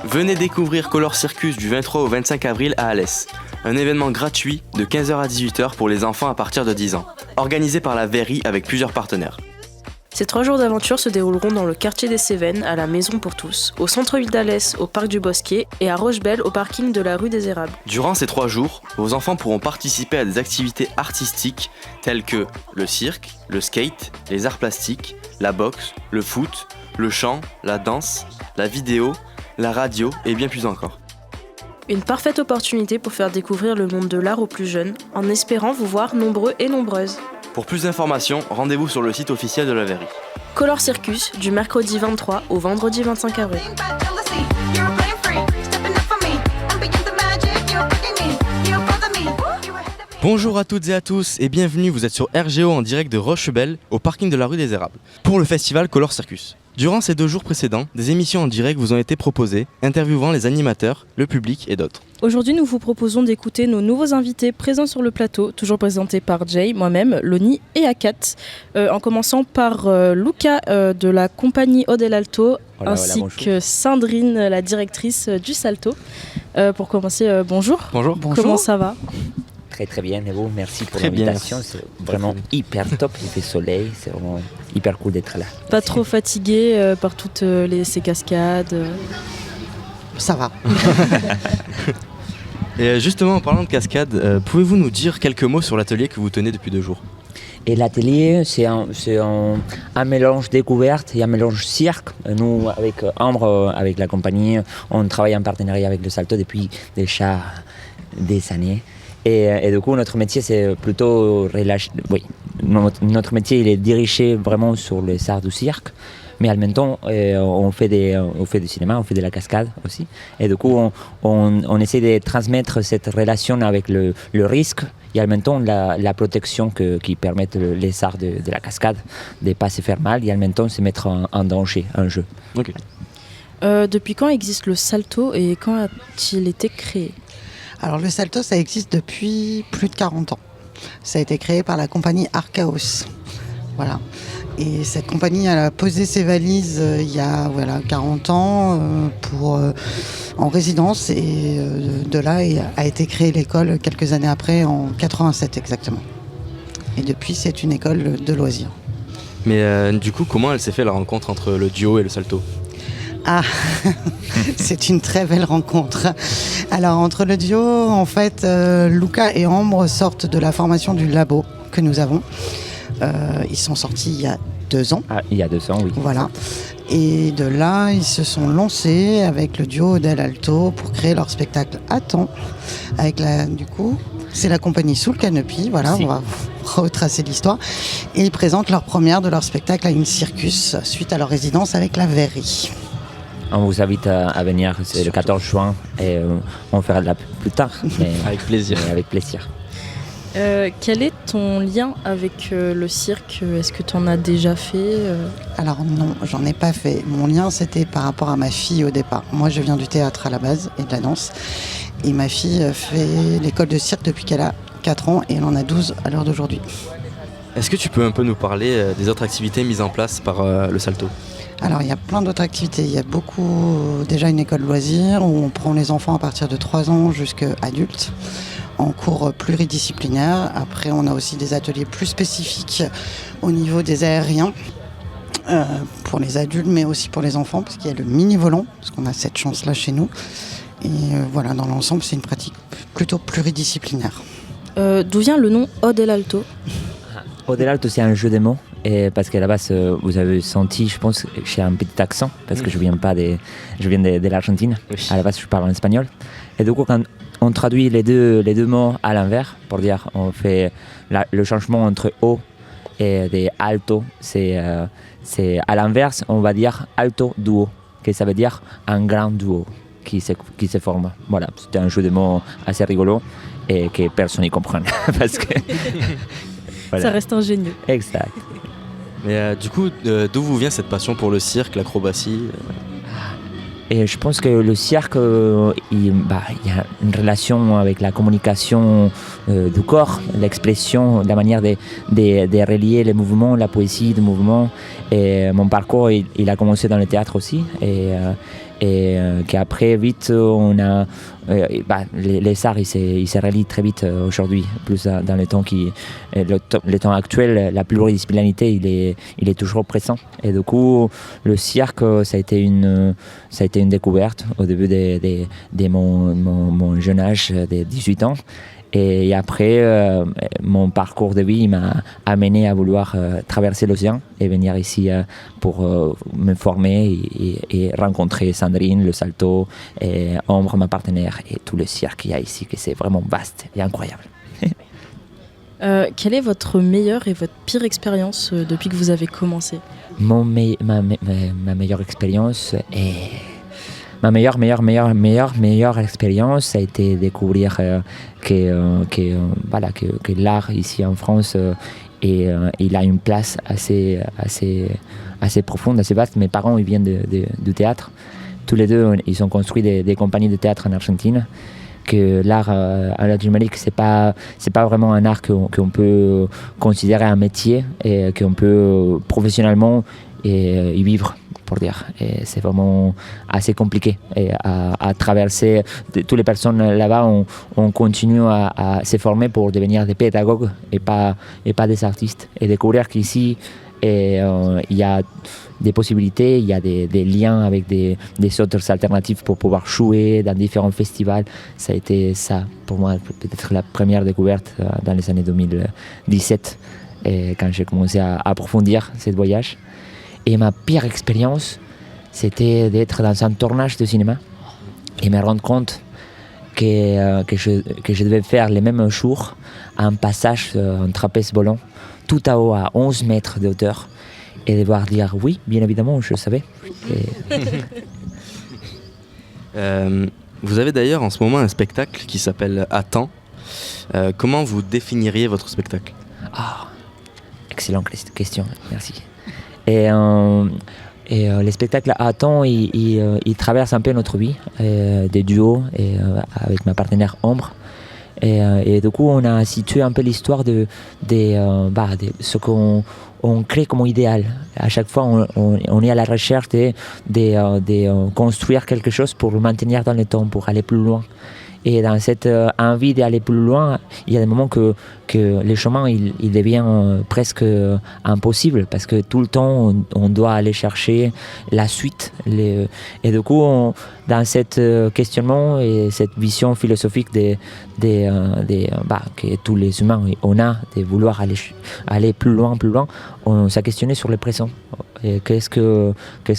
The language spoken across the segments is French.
Venez découvrir Color Circus du 23 au 25 avril à Alès. Un événement gratuit de 15h à 18h pour les enfants à partir de 10 ans. Organisé par la Verrie avec plusieurs partenaires. Ces 3 jours d'aventure se dérouleront dans le quartier des Cévennes, à la Maison pour tous, au centre-ville d'Alès, au parc du Bosquet et à Rochebelle, au parking de la rue des Érables. Durant ces 3 jours, vos enfants pourront participer à des activités artistiques telles que le cirque, le skate, les arts plastiques, la boxe, le foot, le chant, la danse, la vidéo, la radio et bien plus encore. Une parfaite opportunité pour faire découvrir le monde de l'art aux plus jeunes, en espérant vous voir nombreux et nombreuses. Pour plus d'informations, rendez-vous sur le site officiel de la Verrie. Color Circus, du mercredi 23 au vendredi 25 avril. Bonjour à toutes et à tous et bienvenue, vous êtes sur RGO en direct de Rochebelle, au parking de la rue des Érables, pour le festival Color Circus. Durant ces 2 jours précédents, des émissions en direct vous ont été proposées, interviewant les animateurs, le public et d'autres. Aujourd'hui, nous vous proposons d'écouter nos nouveaux invités présents sur le plateau, toujours présentés par Jay, moi-même, Loni et Akat, en commençant par Luca de la compagnie Odel Alto, ainsi que Sandrine, la directrice du Salto. Pour commencer, bonjour. Bonjour. Comment ça va ? Très bien, et vous, merci pour Très l'invitation, bien. c'est vraiment hyper top, il fait soleil, c'est vraiment hyper cool d'être là. Pas trop fatigué par toutes ces cascades Ça va. Et justement, en parlant de cascade, pouvez-vous nous dire quelques mots sur l'atelier que vous tenez depuis 2 jours ? Et l'atelier, c'est un mélange découverte et un mélange cirque. Nous, avec Ambre, avec la compagnie, on travaille en partenariat avec le Salto depuis déjà des années. Et du coup, notre métier, c'est plutôt relâché. Oui, notre métier, il est dirigé vraiment sur les arts du cirque. Mais en même temps, on fait du cinéma, on fait de la cascade aussi. Et du coup, on essaie de transmettre cette relation avec le risque et en même temps la protection qui permettent les arts de la cascade de ne pas se faire mal et en même temps se mettre en danger, en jeu. Ok. Depuis quand existe le Salto et quand a-t-il été créé ? Alors le Salto, ça existe depuis plus de 40 ans. Ça a été créé par la compagnie Archaos. Voilà. Et cette compagnie elle a posé ses valises il y a 40 ans en résidence et de là a été créée l'école quelques années après, en 87 exactement. Et depuis, c'est une école de loisirs. Mais du coup, comment elle s'est fait la rencontre entre le duo et le Salto ? Ah, c'est une très belle rencontre. Alors, entre le duo, en fait, Luca et Ambre sortent de la formation du labo que nous avons. Ils sont sortis il y a 2 ans. Ah, il y a 2 ans, oui. Voilà. Et de là, ils se sont lancés avec le duo Odel Alto pour créer leur spectacle à temps. Du coup, c'est la compagnie Sous le Canopy. Voilà, on va retracer l'histoire. Et ils présentent leur première de leur spectacle à une circus suite à leur résidence avec la Verrie. On vous invite à venir, c'est le 14 juin et on fera de la plus tard. Mais Avec plaisir. Avec plaisir. Quel est ton lien avec le cirque ? Est-ce que tu en as déjà fait Alors non, j'en ai pas fait. Mon lien, c'était par rapport à ma fille au départ. Moi, je viens du théâtre à la base et de la danse. Et ma fille fait l'école de cirque depuis qu'elle a 4 ans et elle en a 12 à l'heure d'aujourd'hui. Est-ce que tu peux un peu nous parler des autres activités mises en place par le Salto ? Alors, il y a plein d'autres activités. Il y a déjà une école loisirs où on prend les enfants à partir de 3 ans jusqu'à adultes en cours pluridisciplinaires. Après, on a aussi des ateliers plus spécifiques au niveau des aériens pour les adultes, mais aussi pour les enfants, parce qu'il y a le mini-volant, parce qu'on a cette chance-là chez nous. Et voilà, dans l'ensemble, c'est une pratique plutôt pluridisciplinaire. D'où vient le nom Odel Alto ? Odel Alto, c'est un jeu de mots. Et parce qu'à la base, vous avez senti, je pense, que j'ai un petit accent, parce que je viens de l'Argentine. Oui. À la base, je parle en espagnol. Et du coup, quand on traduit les deux mots à l'envers, pour dire, on fait le changement entre O et de alto, c'est à l'inverse, on va dire alto duo, que ça veut dire un grand duo qui se forme. Voilà, c'était un jeu de mots assez rigolo et que personne n'y comprend. Parce que voilà. Ça reste ingénieux. Exact. Mais du coup, d'où vous vient cette passion pour le cirque, l'acrobatie Et je pense que le cirque, il y a une relation avec la communication du corps, l'expression, la manière de relier les mouvements, la poésie du mouvement. Et mon parcours, il a commencé dans le théâtre aussi. Et et qu'après vite on a les arts ils se relient très vite aujourd'hui, plus dans le temps le temps actuel, la pluridisciplinarité il est toujours présent, et du coup le cirque ça a été une découverte au début de mon jeune âge de 18 ans. Et après, mon parcours de vie m'a amené à vouloir traverser l'océan et venir ici pour me former et rencontrer Sandrine, le salto, et Ambre, ma partenaire, et tout le cirque qu'il y a ici, que c'est vraiment vaste et incroyable. Quelle est votre meilleure et votre pire expérience depuis que vous avez commencé ? Ma meilleure expérience est... Ma meilleure expérience, ça a été découvrir que l'art ici en France, il a une place assez profonde, assez vaste. Mes parents ils viennent du théâtre. Tous les deux, ils ont construit des compagnies de théâtre en Argentine. Que l'art en Latine-Amérique, c'est pas vraiment un art qu'on peut considérer un métier et qu'on peut professionnellement y vivre, pour dire. Et c'est vraiment assez compliqué. Et à traverser, toutes les personnes là-bas, on continue à se former pour devenir des pédagogues et pas des artistes. Et découvrir qu'ici, il y a des possibilités, il y a des liens avec des autres alternatives pour pouvoir jouer dans différents festivals. Ça a été ça, pour moi, peut-être la première découverte dans les années 2017, et quand j'ai commencé à approfondir ce voyage. Et ma pire expérience, c'était d'être dans un tournage de cinéma et me rendre compte que je devais faire les mêmes jours un passage en trapèze volant tout à haut, à 11 mètres de hauteur, et devoir dire oui, bien évidemment, je le savais. Vous avez d'ailleurs en ce moment un spectacle qui s'appelle Attends. Comment vous définiriez votre spectacle ? Excellente question, merci. Et le spectacle Attends, il traverse un peu notre vie, des duos avec ma partenaire Ambre. Et du coup, on a situé un peu l'histoire de ce qu'on crée comme idéal. À chaque fois, on est à la recherche de construire quelque chose pour le maintenir dans le temps, pour aller plus loin. Et dans cette envie d'aller plus loin, il y a des moments que le chemin il devient presque impossible, parce que tout le temps on doit aller chercher la suite. Et du coup, dans cet questionnement et cette vision philosophique que tous les humains on a, de vouloir aller plus loin, on s'est questionné sur le présent. Et qu'est-ce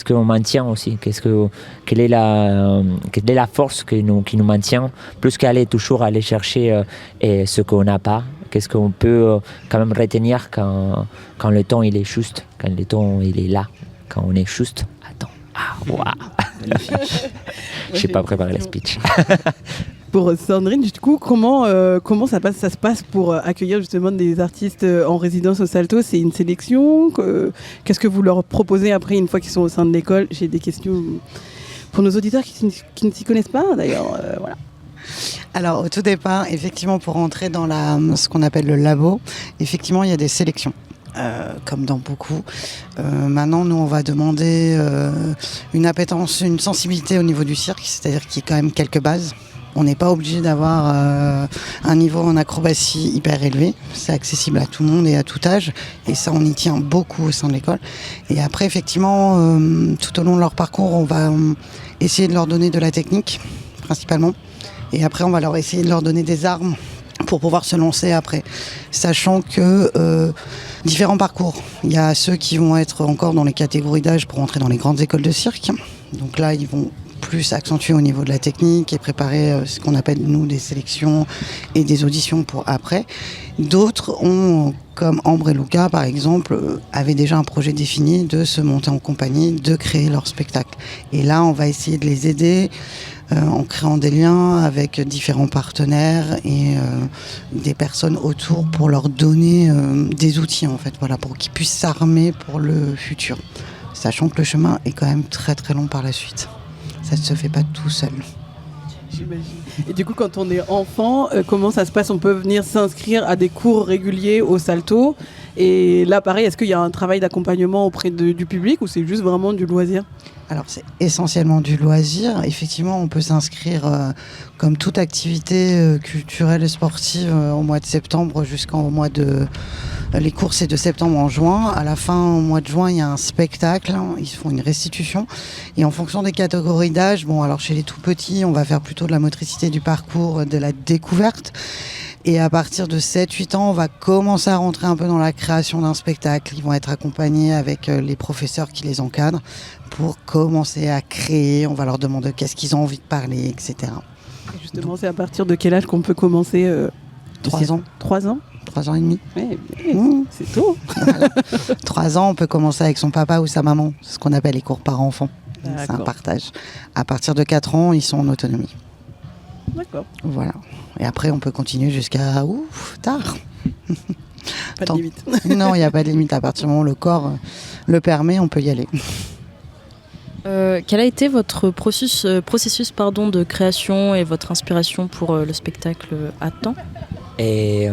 qu'on maintient aussi, quelle est la force qui nous maintient, plus qu'aller toujours aller chercher ce qu'on n'a pas. Qu'est-ce qu'on peut quand même retenir quand le temps il est juste, quand le temps il est là, quand on est juste. Attends, je n'ai pas préparé le speech. Pour Sandrine, du coup, comment ça se passe pour accueillir justement des artistes en résidence au Salto ? C'est une sélection ? Qu'est-ce que vous leur proposez après, une fois qu'ils sont au sein de l'école ? J'ai des questions pour nos auditeurs qui ne s'y connaissent pas, d'ailleurs. Voilà. Alors, au tout départ, effectivement, pour rentrer dans ce qu'on appelle le labo, effectivement, il y a des sélections. Comme dans beaucoup. Maintenant, nous, on va demander une appétence, une sensibilité au niveau du cirque, c'est-à-dire qu'il y a quand même quelques bases. On n'est pas obligé d'avoir un niveau en acrobatie hyper élevé. C'est accessible à tout le monde et à tout âge. Et ça, on y tient beaucoup au sein de l'école. Et après, effectivement, tout au long de leur parcours, on va essayer de leur donner de la technique, principalement. Et après, on va essayer de leur donner des armes pour pouvoir se lancer après. Sachant que différents parcours. Il y a ceux qui vont être encore dans les catégories d'âge pour entrer dans les grandes écoles de cirque. Donc là, ils vont plus accentuer au niveau de la technique et préparer ce qu'on appelle, nous, des sélections et des auditions pour après. D'autres ont, comme Ambre et Luca, par exemple, avaient déjà un projet défini de se monter en compagnie, de créer leur spectacle. Et là, on va essayer de les aider en créant des liens avec différents partenaires et des personnes autour pour leur donner des outils, en fait, voilà, pour qu'ils puissent s'armer pour le futur. Sachant que le chemin est quand même très très long par la suite. Ça ne se fait pas tout seul. J'imagine. Et du coup, quand on est enfant, comment ça se passe ? On peut venir s'inscrire à des cours réguliers au Salto. Et là, pareil, est-ce qu'il y a un travail d'accompagnement auprès du public ou c'est juste vraiment du loisir ? Alors c'est essentiellement du loisir. Effectivement, on peut s'inscrire comme toute activité culturelle et sportive au mois de septembre jusqu'au mois de... Les cours, c'est de septembre en juin. À la fin, au mois de juin, il y a un spectacle. Ils font une restitution. Et en fonction des catégories d'âge, bon, alors chez les tout petits, on va faire plutôt de la motricité du parcours, de la découverte. Et à partir de 7-8 ans, on va commencer à rentrer un peu dans la création d'un spectacle. Ils vont être accompagnés avec les professeurs qui les encadrent pour commencer à créer. On va leur demander qu'est-ce qu'ils ont envie de parler, etc. Et justement, c'est à partir de quel âge qu'on peut commencer 3 ans. 3 ans 3 ans et demi. Ouais, c'est tôt. Voilà. 3 ans, on peut commencer avec son papa ou sa maman. C'est ce qu'on appelle les cours par enfant. C'est un partage. À partir de 4 ans, ils sont en autonomie. D'accord. Voilà. Et après, on peut continuer jusqu'à tard. Pas de limite. Non, il n'y a pas de limite. À partir du moment où le corps le permet, on peut y aller. Quel a été votre processus de création et votre inspiration pour le spectacle à temps ? Et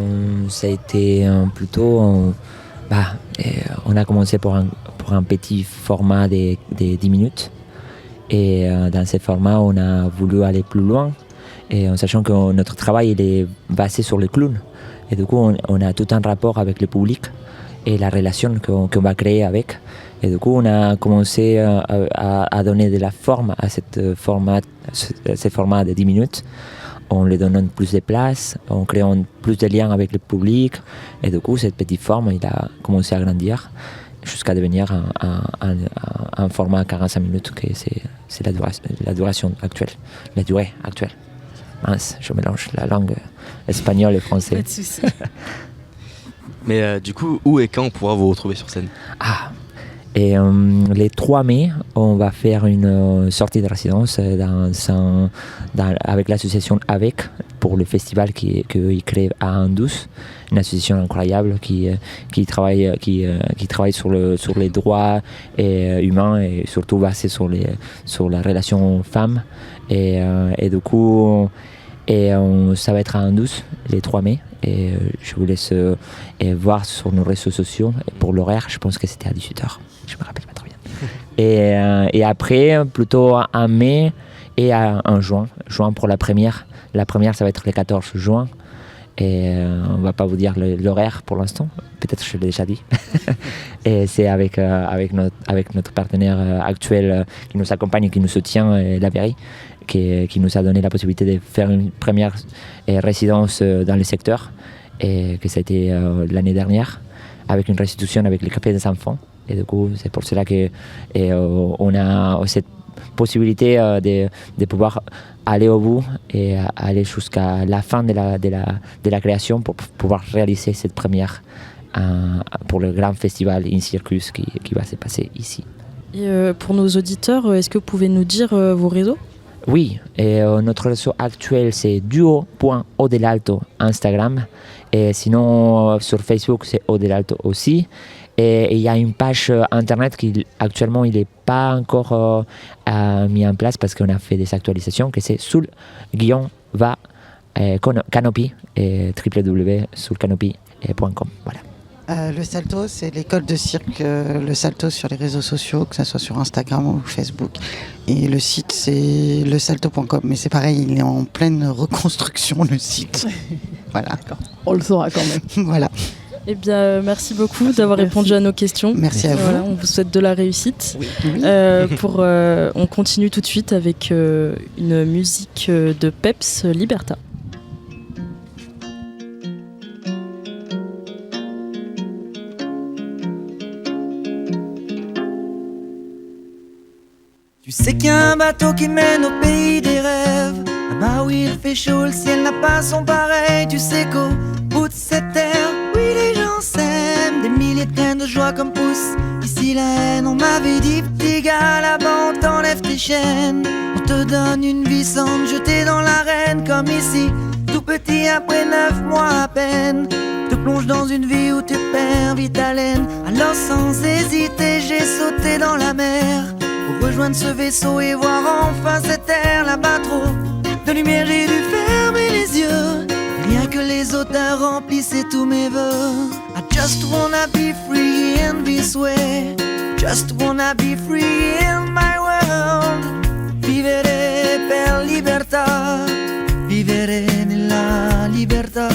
ça a été plutôt... on a commencé pour un petit format de 10 minutes. Et dans ce format, on a voulu aller plus loin. Et en sachant que notre travail il est basé sur le clown. Et du coup, on a tout un rapport avec le public et la relation qu'on va créer avec. Et du coup, on a commencé à donner de la forme à ce format de 10 minutes. En lui donnant plus de place, en créant plus de liens avec le public. Et du coup, cette petite forme, il a commencé à grandir jusqu'à devenir un format 45 minutes, que c'est la duration actuelle. La durée actuelle. Mince, je mélange la langue espagnole et français. Pas de souci. Mais du coup, où et quand on pourra vous retrouver sur scène ? Et les 3 mai, on va faire une sortie de résidence avec l'association AVEC pour le festival qu'ils créent à Andous, une association incroyable qui travaille sur les droits humains et surtout basée sur la relation femme. Et du coup, ça va être à Andous les 3 mai. Et je vous laisse voir sur nos réseaux sociaux. Et pour l'horaire, je pense que c'était à 18h. Je me rappelle pas trop bien. Et après, plutôt en mai et en juin. Juin pour la première. La première, ça va être le 14 juin. Et on va pas vous dire l'horaire pour l'instant. Peut-être que je l'ai déjà dit. Et c'est avec notre partenaire actuel qui nous accompagne et qui nous soutient, La Verrie, qui nous a donné la possibilité de faire une première résidence dans le secteur. Et que ça a été l'année dernière, avec une restitution avec les cafés des enfants. Et du coup, c'est pour cela qu'on a cette possibilité de pouvoir aller au bout et aller jusqu'à la fin de la création pour pouvoir réaliser cette première pour le grand festival In Circus qui va se passer ici. Et pour nos auditeurs, est-ce que vous pouvez nous dire vos réseaux ? Oui, et notre réseau actuel c'est duo.odelalto Instagram, et sinon sur Facebook c'est Odelalto aussi. Et il y a une page internet qui actuellement il n'est pas encore mis en place parce qu'on a fait des actualisations, que c'est Soul-va Canopy, www.soulcanopy.com. Voilà. Le Salto, c'est l'école de cirque, le Salto sur les réseaux sociaux, que ce soit sur Instagram ou Facebook. Et le site, c'est lesalto.com. Mais c'est pareil, il est en pleine reconstruction, le site. Voilà. D'accord. On le saura quand même. Voilà. Eh bien, merci beaucoup d'avoir répondu à nos questions. Merci à vous. Voilà, on vous souhaite de la réussite. Oui. On continue tout de suite avec une musique de Peps, Liberta. Tu sais qu'il y a un bateau qui mène au pays des rêves. Là-bas où il fait chaud, le ciel n'a pas son pareil. Tu sais qu'au bout de cette terre, oui les gens s'aiment. Des milliers de graines de joie comme poussent ici la haine. On m'avait dit petit gars, là-bas on t'enlève tes chaînes. On te donne une vie sans te jeter dans l'arène. Comme ici, tout petit après 9 mois à peine. Te plonge dans une vie où tu perds vite haleine. Alors sans hésiter j'ai sauté dans la mer pour rejoindre ce vaisseau et voir enfin cette terre. Là-bas trop de lumière, j'ai dû fermer les yeux. Rien que les auteurs remplissaient tous mes vœux. I just wanna be free in this way. Just wanna be free in my world. Vivere per libertà. Vivere nella libertà.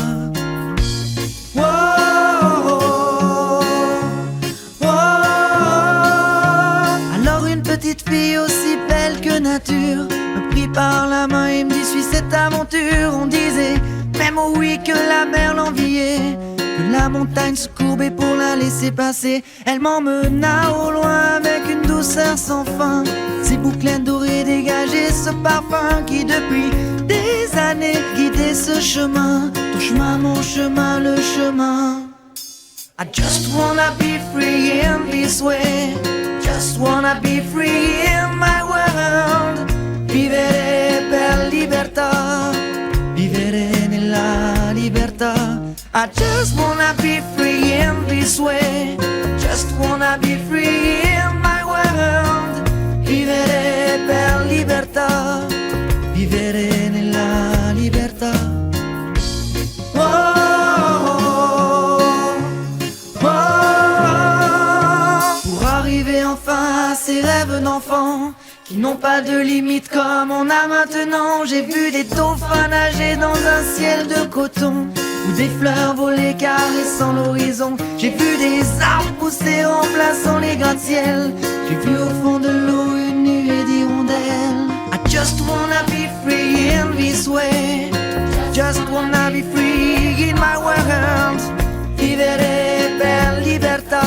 Alors une petite fille aussi belle que nature me prit par la main et me dit suis cette aventure. On disait même oh oui que la mer l'enviait, que la montagne se courbait pour la laisser passer. Elle m'emmena au loin avec une douceur sans fin. Ses boucles dorées dégageaient ce parfum qui depuis des années guidait ce chemin. Ton chemin, mon chemin, le chemin. I just wanna be free in this way. Just wanna be free in my world. Vivere per libertà. Vivere nella libertà. I just wanna be free in this way. Just wanna be free in my world. Vivere per libertà. Vivere nella libertà. Pour arriver enfin à ces rêves d'enfant qui n'ont pas de limite comme on a maintenant. J'ai vu des dauphins nager dans un ciel de coton, ou des fleurs voler caressant l'horizon. J'ai vu des arbres pousser remplaçant les gratte-ciel. J'ai vu au fond de l'eau une nuée d'hirondelles. I just wanna be free in this way. Just wanna be free in my world. Vivere per libertà.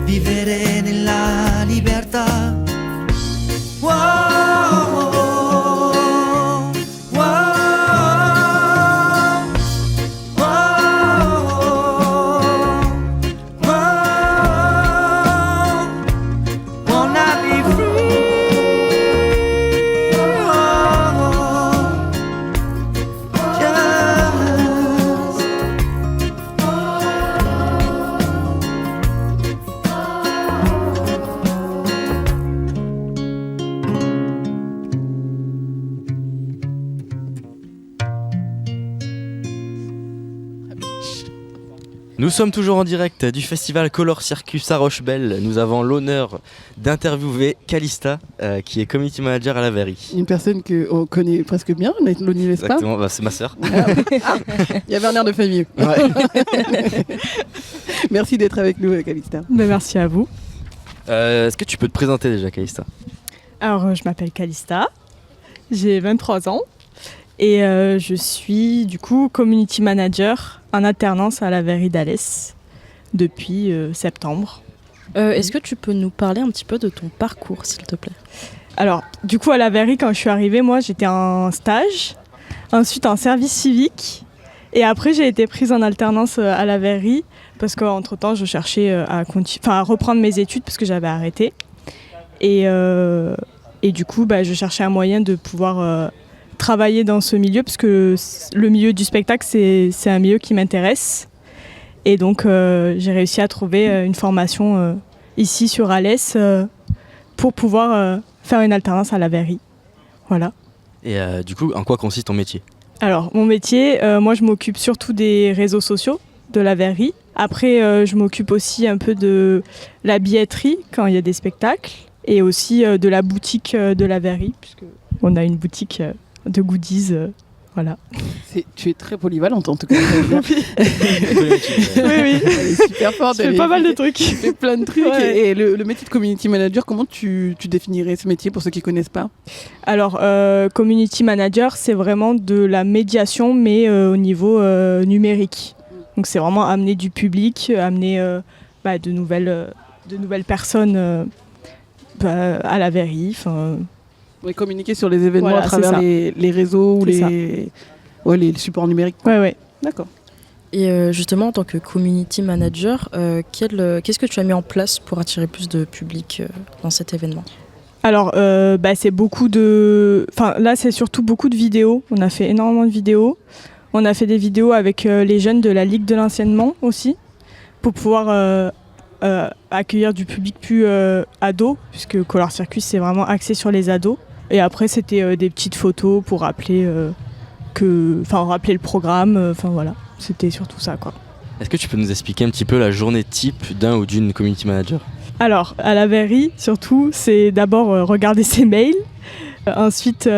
Vivere nella libertà. Nous sommes toujours en direct du festival Color Circus à Rochebelle. Nous avons l'honneur d'interviewer Calista, qui est community manager à la Verrie. Une personne qu'on connaît presque bien, Loni, n'est-ce pas? Exactement, c'est ma sœur. Il y avait un air de famille. Ouais. Merci d'être avec nous, Calista. Merci à vous. Est-ce que tu peux te présenter déjà, Calista? Alors, je m'appelle Calista, j'ai 23 ans et je suis du coup community manager en alternance à la Verrie d'Alès depuis septembre. Est-ce que tu peux nous parler un petit peu de ton parcours, s'il te plaît? Alors, du coup, à la Verrie, quand je suis arrivée, moi, j'étais en stage, ensuite en service civique, et après, j'ai été prise en alternance à la Verrie, parce qu'entre-temps, je cherchais à reprendre mes études, parce que j'avais arrêté. Et du coup, je cherchais un moyen de pouvoir travailler dans ce milieu, parce que le milieu du spectacle, c'est un milieu qui m'intéresse. Et donc, j'ai réussi à trouver une formation ici sur Alès pour pouvoir faire une alternance à la Verrie. Voilà. Et du coup, en quoi consiste ton métier? Alors, mon métier, moi, je m'occupe surtout des réseaux sociaux de la Verrie. Après, je m'occupe aussi un peu de la billetterie quand il y a des spectacles et aussi de la boutique de la Verrie, puisqu'on a une boutique de goodies. Voilà. Tu es très polyvalente en tout cas. Oui. Elle est super forte. Je fais pas mal de trucs. Tu fais plein de trucs. Ouais. Et le métier de community manager, comment tu définirais ce métier pour ceux qui ne connaissent pas? Alors, community manager, c'est vraiment de la médiation, mais au niveau numérique. Donc, c'est vraiment amener du public, amener de nouvelles personnes à la Verrie. Oui, communiquer sur les événements à travers les réseaux ou les supports numériques. Ouais. D'accord. Et justement, en tant que community manager, qu'est-ce que tu as mis en place pour attirer plus de public dans cet événement? Alors, c'est beaucoup de... Enfin, là, c'est surtout beaucoup de vidéos. On a fait énormément de vidéos. On a fait des vidéos avec les jeunes de la Ligue de l'enseignement aussi, pour pouvoir accueillir du public plus ado, puisque Color Circus, c'est vraiment axé sur les ados. Et après, c'était des petites photos pour rappeler rappeler le programme, voilà, c'était surtout ça quoi. Est-ce que tu peux nous expliquer un petit peu la journée type d'un ou d'une community manager ? Alors, à la verrerie, surtout, c'est d'abord regarder ses mails. Ensuite,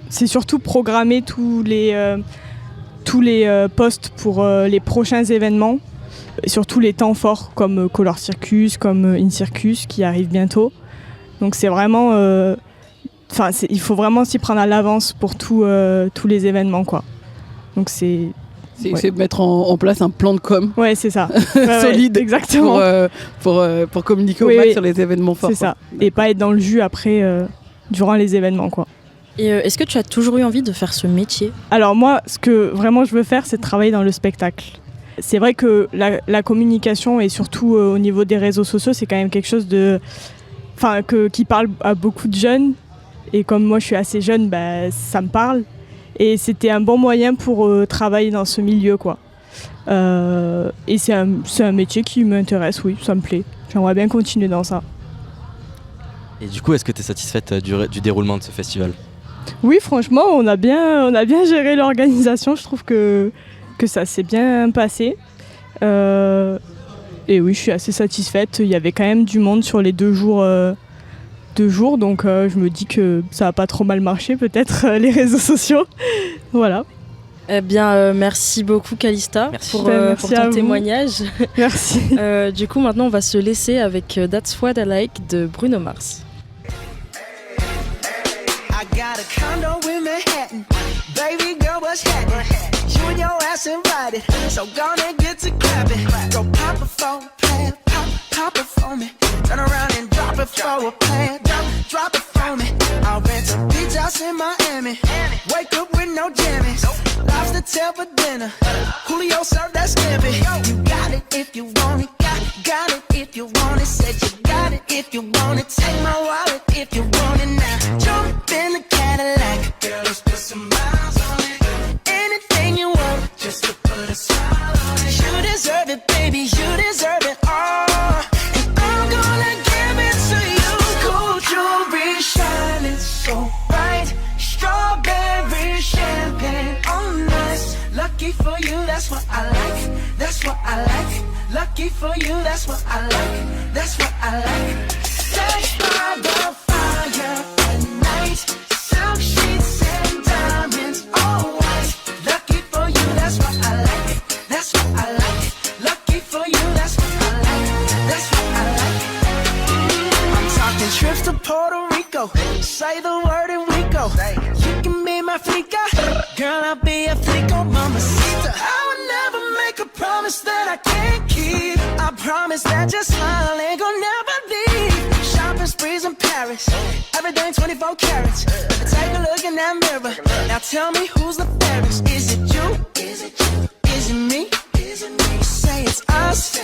c'est surtout programmer tous les posts pour les prochains événements. Et surtout les temps forts, comme Color Circus, comme In Circus, qui arrive bientôt. Donc c'est vraiment... il faut vraiment s'y prendre à l'avance pour tous les événements, quoi. Donc c'est mettre en place un plan de com. Ouais, c'est ça. Solide, exactement. Pour communiquer au max sur les événements forts. C'est ça. Et pas être dans le jus après, durant les événements, quoi. Et est-ce que tu as toujours eu envie de faire ce métier ? Alors moi, ce que vraiment je veux faire, c'est travailler dans le spectacle. C'est vrai que la communication et surtout au niveau des réseaux sociaux, c'est quand même quelque chose qui parle à beaucoup de jeunes. Et comme moi, je suis assez jeune, ça me parle. Et c'était un bon moyen pour travailler dans ce milieu, quoi. Et c'est un métier qui m'intéresse, oui, ça me plaît. J'aimerais bien continuer dans ça. Et du coup, est-ce que tu es satisfaite du déroulement de ce festival ? Oui, franchement, on a bien géré l'organisation. Je trouve que ça s'est bien passé. Et oui, je suis assez satisfaite. Il y avait quand même du monde sur les 2 jours. Donc je me dis que ça n'a pas trop mal marché, peut-être, les réseaux sociaux. Voilà. Eh bien, merci beaucoup, Calista, pour ton témoignage. Merci. Du coup, maintenant, on va se laisser avec That's What I Like de Bruno Mars. I got a condo in Manhattan. Baby girl, what's happening? You and your ass invited, so gonna get to clapping. Go pop it for a plan, pop it for me. Turn around and drop it for a plan, drop it for me. I'll rent a beach house in Miami. Wake up with no jammies. Lobster tail for dinner. Julio served that scampi. You got it if you want it. Got it if you want it. Said you got it if you want it. Take my wallet if you want it now. Jump in the Cadillac. Girl, let's put some miles on it. Anything you want, just to put a smile on it. You deserve it, baby. You deserve it all. And I'm gonna give it to you. Gold jewelry shining so bright. Strawberry champagne on us. Lucky for you, that's what I like. That's what I like. Lucky for you, that's what I like. That's what I like. Sex by the fire at night. Silk sheets and diamonds, all white. Lucky for you, that's what I like. That's what I like. Lucky for you, that's what I like. That's what I like. I'm talking trips to Puerto Rico. Say the word and we go. You can be my flica. Girl, I'll be a flico, mamacita. I would never make a promise that I can't keep. I promise that your smile ain't gonna never leave. Shopping sprees in Paris, everything 24 carats. Take a look in that mirror. Now tell me who's the fairest. Is it you? Is it you? Is it me? Is it me? Say it's us,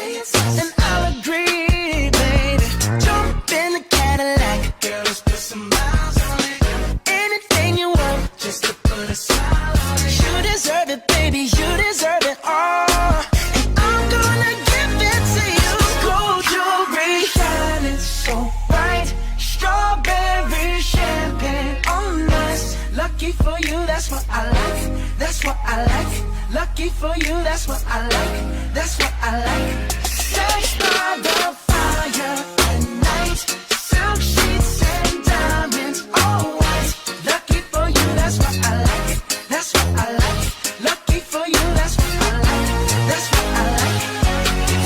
and I'll agree, baby. Jump in the Cadillac. Girl, let's put some miles on it. Anything you want, just to put a smile on it. You deserve it, baby. You deserve it all. And I'm gonna give it to you. Gold jewelry shining so bright. Strawberry champagne on us. Lucky for you, that's what I like. That's what I like. Lucky for you, that's what I like. That's what I like. Sex by the fire at night. Silk sheets and diamonds, all white. Lucky for you, that's what I like. That's what I like. Lucky for you, that's what I like. That's what I like.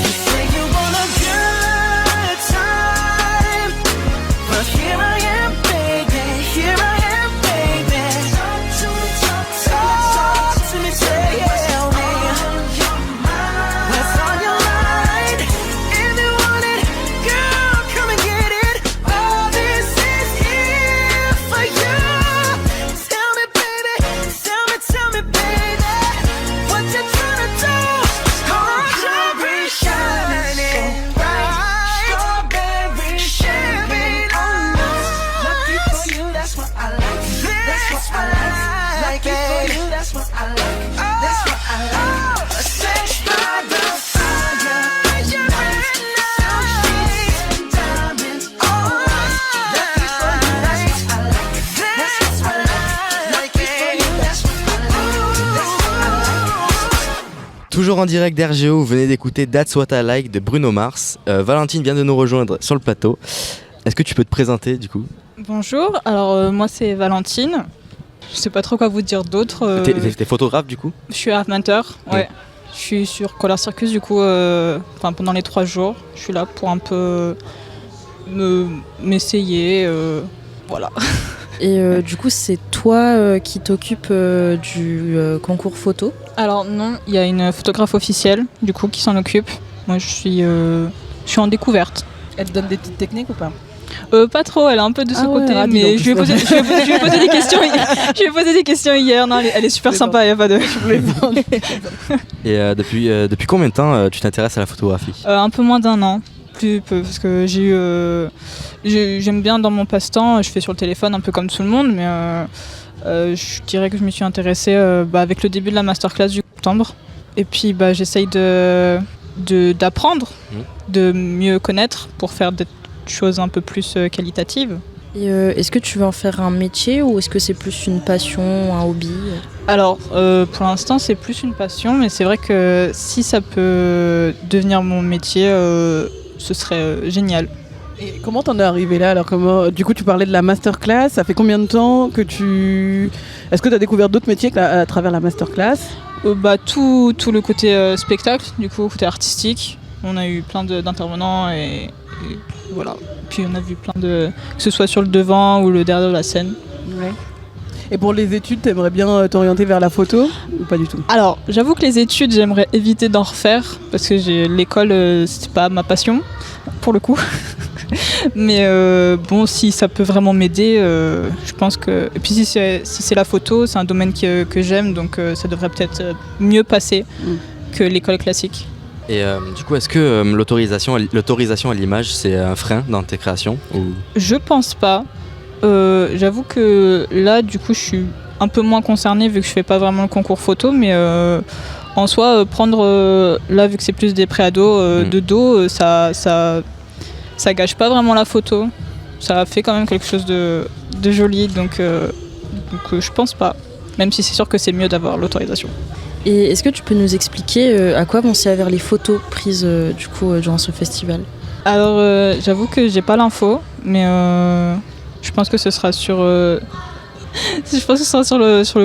You say you want a good time, but here I am, baby. Here I am, baby. Talk to me, tell me, what's on your mind? Toujours en direct d'RGO, vous venez d'écouter That's What I Like de Bruno Mars. Valentine vient de nous rejoindre sur le plateau. Est-ce que tu peux te présenter du coup ? Bonjour, alors moi c'est Valentine. Je sais pas trop quoi vous dire d'autre. T'es photographe du coup ? Je suis amateur, ouais. Je suis sur Color Circus du coup pendant les 3 jours. Je suis là pour un peu m'essayer, voilà. Et du coup, c'est toi qui t'occupes du concours photo ? Alors non, il y a une photographe officielle du coup qui s'en occupe. Moi je suis en découverte. Elle te donne des petites techniques ou pas ? Pas trop, elle est un peu de ce côté, mais je lui ai posé des questions. Je lui ai posé des questions hier. Non, elle est super sympa, il y a pas de. Et depuis combien de temps tu t'intéresses à la photographie ? Un peu moins d'1 an, plus peu, parce que j'aime bien dans mon passe-temps. Je fais sur le téléphone un peu comme tout le monde, mais je dirais que je me suis intéressée avec le début de la masterclass du septembre. Et puis j'essaye d'apprendre, de mieux connaître pour faire des choses un peu plus qualitatives. Et est-ce que tu veux en faire un métier ou est-ce que c'est plus une passion, un hobby ? Alors pour l'instant c'est plus une passion, mais c'est vrai que si ça peut devenir mon métier, ce serait génial. Et comment t'en es arrivé là ? Alors du coup tu parlais de la masterclass, ça fait combien de temps que tu... Est-ce que tu as découvert d'autres métiers à travers la masterclass ? Tout le côté spectacle, du coup côté artistique. On a eu plein d'intervenants et voilà. Puis on a vu que ce soit sur le devant ou le derrière de la scène. Ouais. Et pour les études, t'aimerais bien t'orienter vers la photo ou pas du tout ? Alors, j'avoue que les études, j'aimerais éviter d'en refaire parce que l'école, c'est pas ma passion pour le coup. Mais bon, si ça peut vraiment m'aider, je pense que. Et puis si c'est la photo, c'est un domaine que j'aime, donc ça devrait peut-être mieux passer que l'école classique. Et du coup, est-ce que l'autorisation à l'image, c'est un frein dans tes créations ou... Je pense pas. J'avoue que là, du coup, je suis un peu moins concernée vu que je fais pas vraiment le concours photo, mais en soi, prendre là, vu que c'est plus des préados de dos, ça gâche pas vraiment la photo. Ça fait quand même quelque chose de joli, donc je pense pas. Même si c'est sûr que c'est mieux d'avoir l'autorisation. Et est-ce que tu peux nous expliquer à quoi vont servir les photos prises du coup durant ce festival ? Alors j'avoue que j'ai pas l'info, mais je pense que ce sera sur le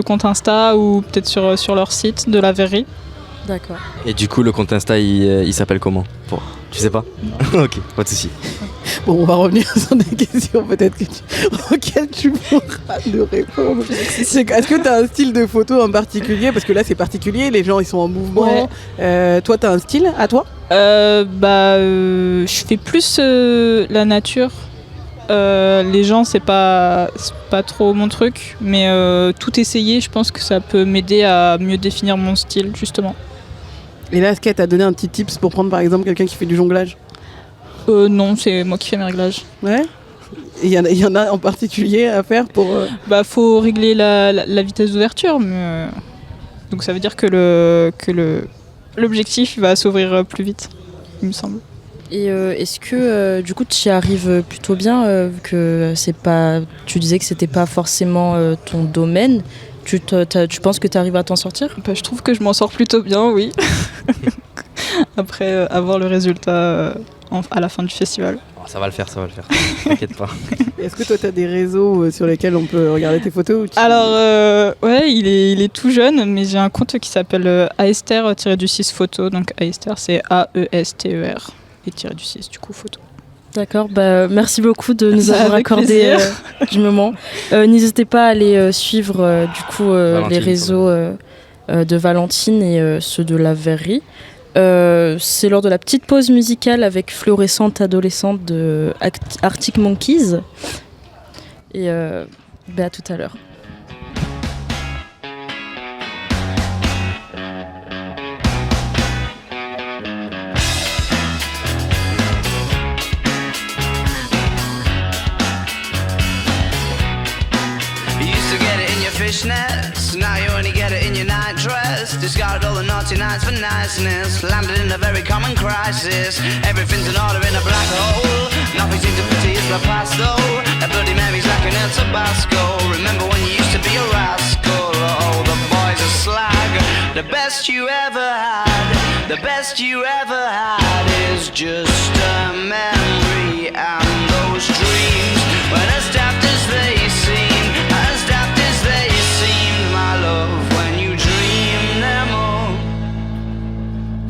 compte Insta ou peut-être sur leur site de la Verrerie. D'accord. Et du coup le compte Insta il s'appelle comment ? Tu sais pas ? Ok, pas de souci. Bon, on va revenir sur des questions peut-être auxquelles tu pourras nous répondre. Est-ce que tu as un style de photo en particulier ? Parce que là, c'est particulier, les gens ils sont en mouvement. Ouais. Toi, tu as un style à toi ? Je fais plus la nature. Les gens, c'est pas trop mon truc. Mais tout essayer, je pense que ça peut m'aider à mieux définir mon style, justement. Et là, est-ce qu'elle t'a donné un petit tips pour prendre par exemple quelqu'un qui fait du jonglage ? Non, c'est moi qui fais mes réglages. Ouais. Il y en a en particulier à faire pour... Faut régler la vitesse d'ouverture, mais donc ça veut dire que l'objectif va s'ouvrir plus vite, il me semble. Et est-ce que du coup tu y arrives plutôt bien vu que tu disais que c'était pas forcément ton domaine, tu penses que tu arrives à t'en sortir ? Je trouve que je m'en sors plutôt bien, oui. Après avoir le résultat à la fin du festival. Ça va le faire, t'inquiète pas. Est-ce que toi tu as des réseaux sur lesquels on peut regarder tes photos Alors ouais, il est tout jeune, mais j'ai un compte qui s'appelle Aester-du-6 photo, donc Aester c'est AESTER et -du-6 du coup photo. D'accord, merci beaucoup de nous avoir accordé du moment. N'hésitez pas à aller suivre du coup les réseaux de Valentine et ceux de la Verrerie. C'est lors de la petite pause musicale avec Fluorescente Adolescente de Arctic Monkeys. Et à tout à l'heure. Fishnets, now you only get it in your night dress. Discarded all the naughty nights for niceness. Landed in a very common crisis. Everything's in order in a black hole. Nothing seems to pity is the past though. A Bloody Mary's like an El Tabasco. Remember when you used to be a rascal? Oh, the boys are slag, the best you ever had. The best you ever had is just a memory. And those dreams, when as daft as they seem, as daft as they seemed, my love, when you dream them all.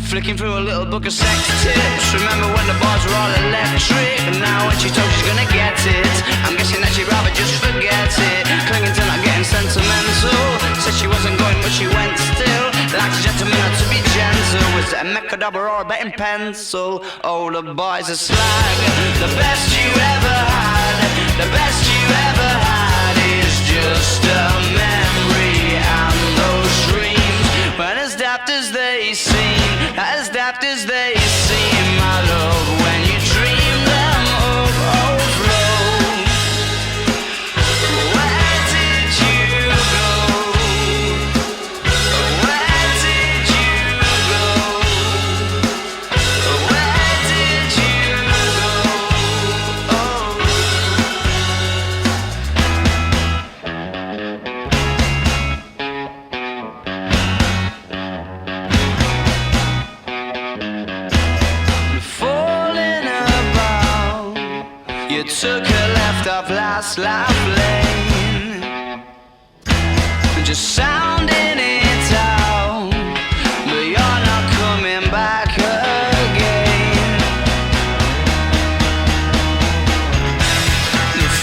Flicking through a little book of sex tips. Remember when the bars were all electric? And now when she told she's gonna get it, I'm guessing that she'd rather just forget it. Clinging to not getting sentimental. Said she wasn't going but she went still. Like a gentleman had to be gentle. Was it a Mechadabra or a betting pencil? Oh, the boys are slag. The best you ever had, the best you ever had is just a memory. And those dreams, when as daft as they seem, as daft as they seem, my love, when you dream them overflow. Where did you go? Where did you go? Where did you go? Falling about, you took a left off last life lane, just sounding it out, but you're not coming back again.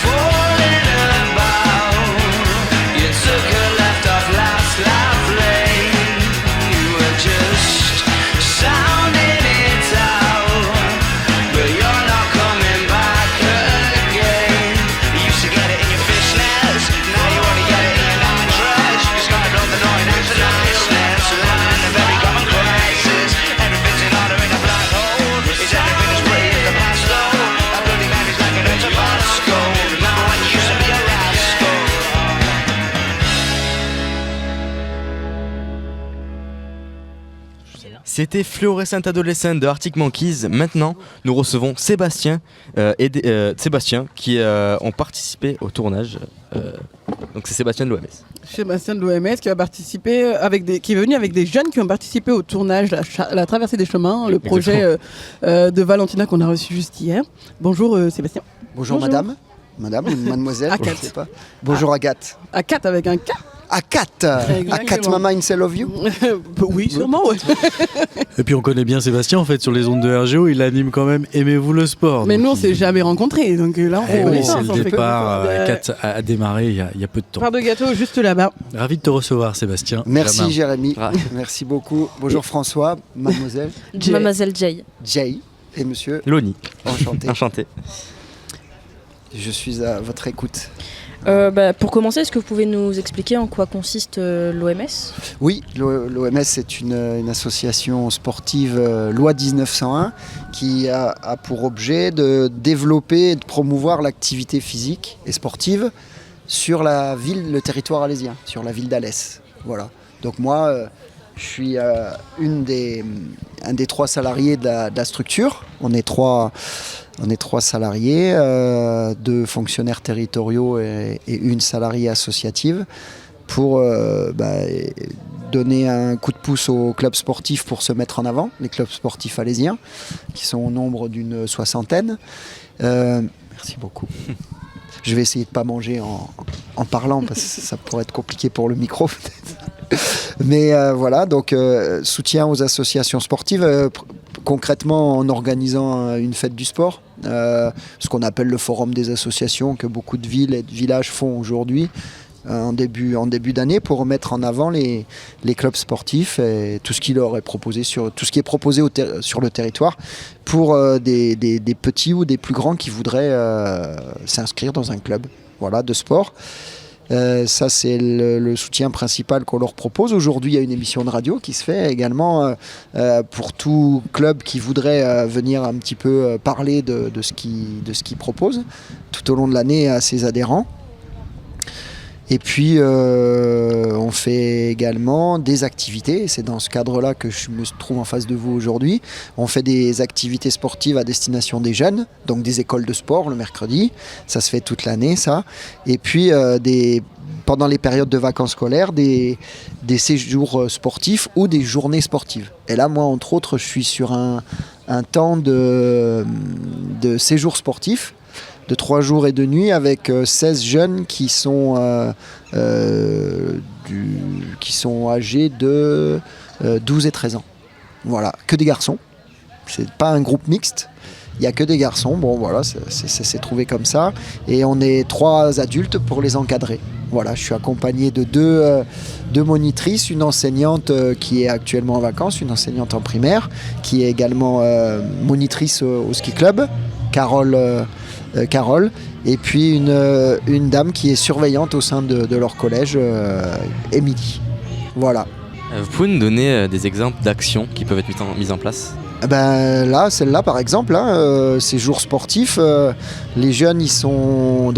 Falling about, you took a left off last life lane, you were just sounding it out, but you're not coming back again. You used to get it in your fishnets, now you only get it in your nightdress. You just gotta blow the noise after niceness, running in a very common crisis. Everything's in order in a black hole. Is everything as pretty as the past though? That bloody man is like an Tabasco. Remember when you used to be a rascal? C'était Fluorescent Adolescent de Arctic Monkeys. Maintenant, nous recevons Sébastien qui ont participé au tournage. Donc c'est Sébastien de l'OMS. Sébastien de l'OMS qui va participer qui est venu avec des jeunes qui ont participé au tournage la traversée des chemins, le projet de Valentina qu'on a reçu juste hier. Bonjour Sébastien. Bonjour madame ou mademoiselle, Agathe. je sais pas. Bonjour Agathe. Agathe avec un K. Agathe. Agathe Mama in Cell of You. Oui, sûrement, ouais. Et puis on connaît bien Sébastien en fait sur les ondes de RGO, il anime quand même Aimez-vous le sport. Mais nous on s'est jamais rencontrés, donc là on oui, c'est le départ, Agathe a démarré il y a peu de temps. Part de gâteau juste là-bas. Ravi de te recevoir Sébastien. Merci Jérémy, merci beaucoup. Bonjour François, mademoiselle. Mademoiselle Jay. Jay et monsieur Loni. Enchanté. Enchanté. Je suis à votre écoute. Pour commencer, est-ce que vous pouvez nous expliquer en quoi consiste l'OMS ? Oui, l'OMS est une association sportive loi 1901 qui a pour objet de développer et de promouvoir l'activité physique et sportive sur le territoire alésien, sur la ville d'Alès. Voilà. Donc moi, je suis un des 3 salariés de la structure. On est trois salariés, 2 fonctionnaires territoriaux et une salariée associative pour donner un coup de pouce aux clubs sportifs pour se mettre en avant, les clubs sportifs alésiens, qui sont au nombre d'une 60aine. Merci beaucoup. Je vais essayer de ne pas manger en parlant parce que ça pourrait être compliqué pour le micro peut-être. Mais voilà, donc soutien aux associations sportives, concrètement en organisant une fête du sport, ce qu'on appelle le forum des associations que beaucoup de villes et de villages font aujourd'hui en début d'année pour mettre en avant les clubs sportifs et tout ce qui leur est proposé tout ce qui est proposé sur le territoire pour des petits ou des plus grands qui voudraient s'inscrire dans un club de sport. Ça c'est le soutien principal qu'on leur propose. Aujourd'hui il y a une émission de radio qui se fait également pour tout club qui voudrait venir un petit peu parler de ce qu'il propose tout au long de l'année à ses adhérents. Et puis on fait également des activités, et c'est dans ce cadre-là que je me trouve en face de vous aujourd'hui. On fait des activités sportives à destination des jeunes, donc des écoles de sport le mercredi, ça se fait toute l'année ça. Et puis des pendant les périodes de vacances scolaires, des séjours sportifs ou des journées sportives. Et là, moi, entre autres, je suis sur un temps de séjour sportif de 3 jours et 2 nuits avec 16 jeunes qui sont âgés de 12 et 13 ans. Voilà, que des garçons. C'est pas un groupe mixte. Il n'y a que des garçons, bon voilà, c'est trouvé comme ça. Et on est 3 adultes pour les encadrer. Voilà, je suis accompagné de deux monitrices, une enseignante qui est actuellement en vacances, une enseignante en primaire, qui est également monitrice au ski club, Carole, et puis une dame qui est surveillante au sein de leur collège, Émilie. Voilà. Vous pouvez nous donner des exemples d'actions qui peuvent être mises en place ? Là, celle-là par exemple, ces jours sportifs, les jeunes ils sont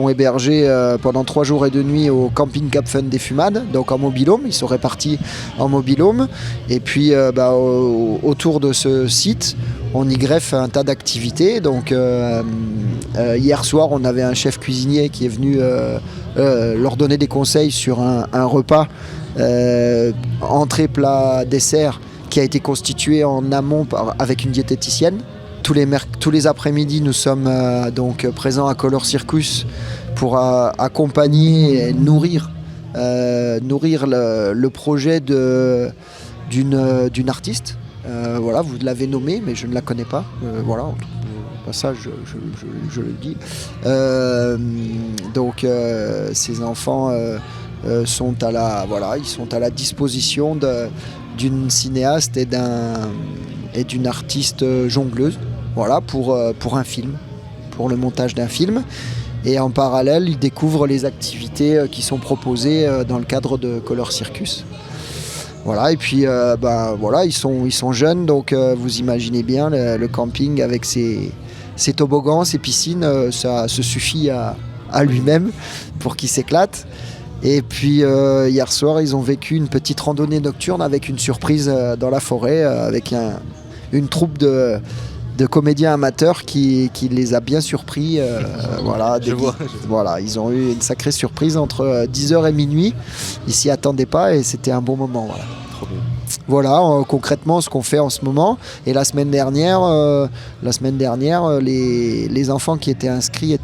hébergés pendant 3 jours et 2 nuits au camping Cap Fun des Fumades, donc en mobil-home, ils sont répartis en mobil-home. Et puis autour de ce site, on y greffe un tas d'activités. Donc hier soir, on avait un chef cuisinier qui est venu leur donner des conseils sur un repas entrée, plat, dessert, qui a été constitué en amont avec une diététicienne. Tous les après-midi, nous sommes donc présents à Color Circus pour accompagner et nourrir le projet d'une artiste. Voilà, vous l'avez nommée, mais je ne la connais pas. Voilà, au passage, je le dis. Donc, ces enfants sont à la disposition d'une cinéaste et d'une artiste jongleuse, voilà, pour un film, pour le montage d'un film. Et en parallèle, ils découvrent les activités qui sont proposées dans le cadre de Color Circus. Voilà, et puis voilà, ils sont jeunes, donc vous imaginez bien le camping avec ses toboggans, ses piscines, ça se suffit à lui-même pour qu'il s'éclate. Et puis hier soir, ils ont vécu une petite randonnée nocturne avec une surprise dans la forêt, avec une troupe de comédiens amateurs qui les a bien surpris. Voilà, voilà, ils ont eu une sacrée surprise entre 10h et minuit. Ils s'y attendaient pas et c'était un bon moment. Voilà. Trop bien. Voilà, concrètement ce qu'on fait en ce moment. Et la semaine dernière, les enfants qui étaient inscrits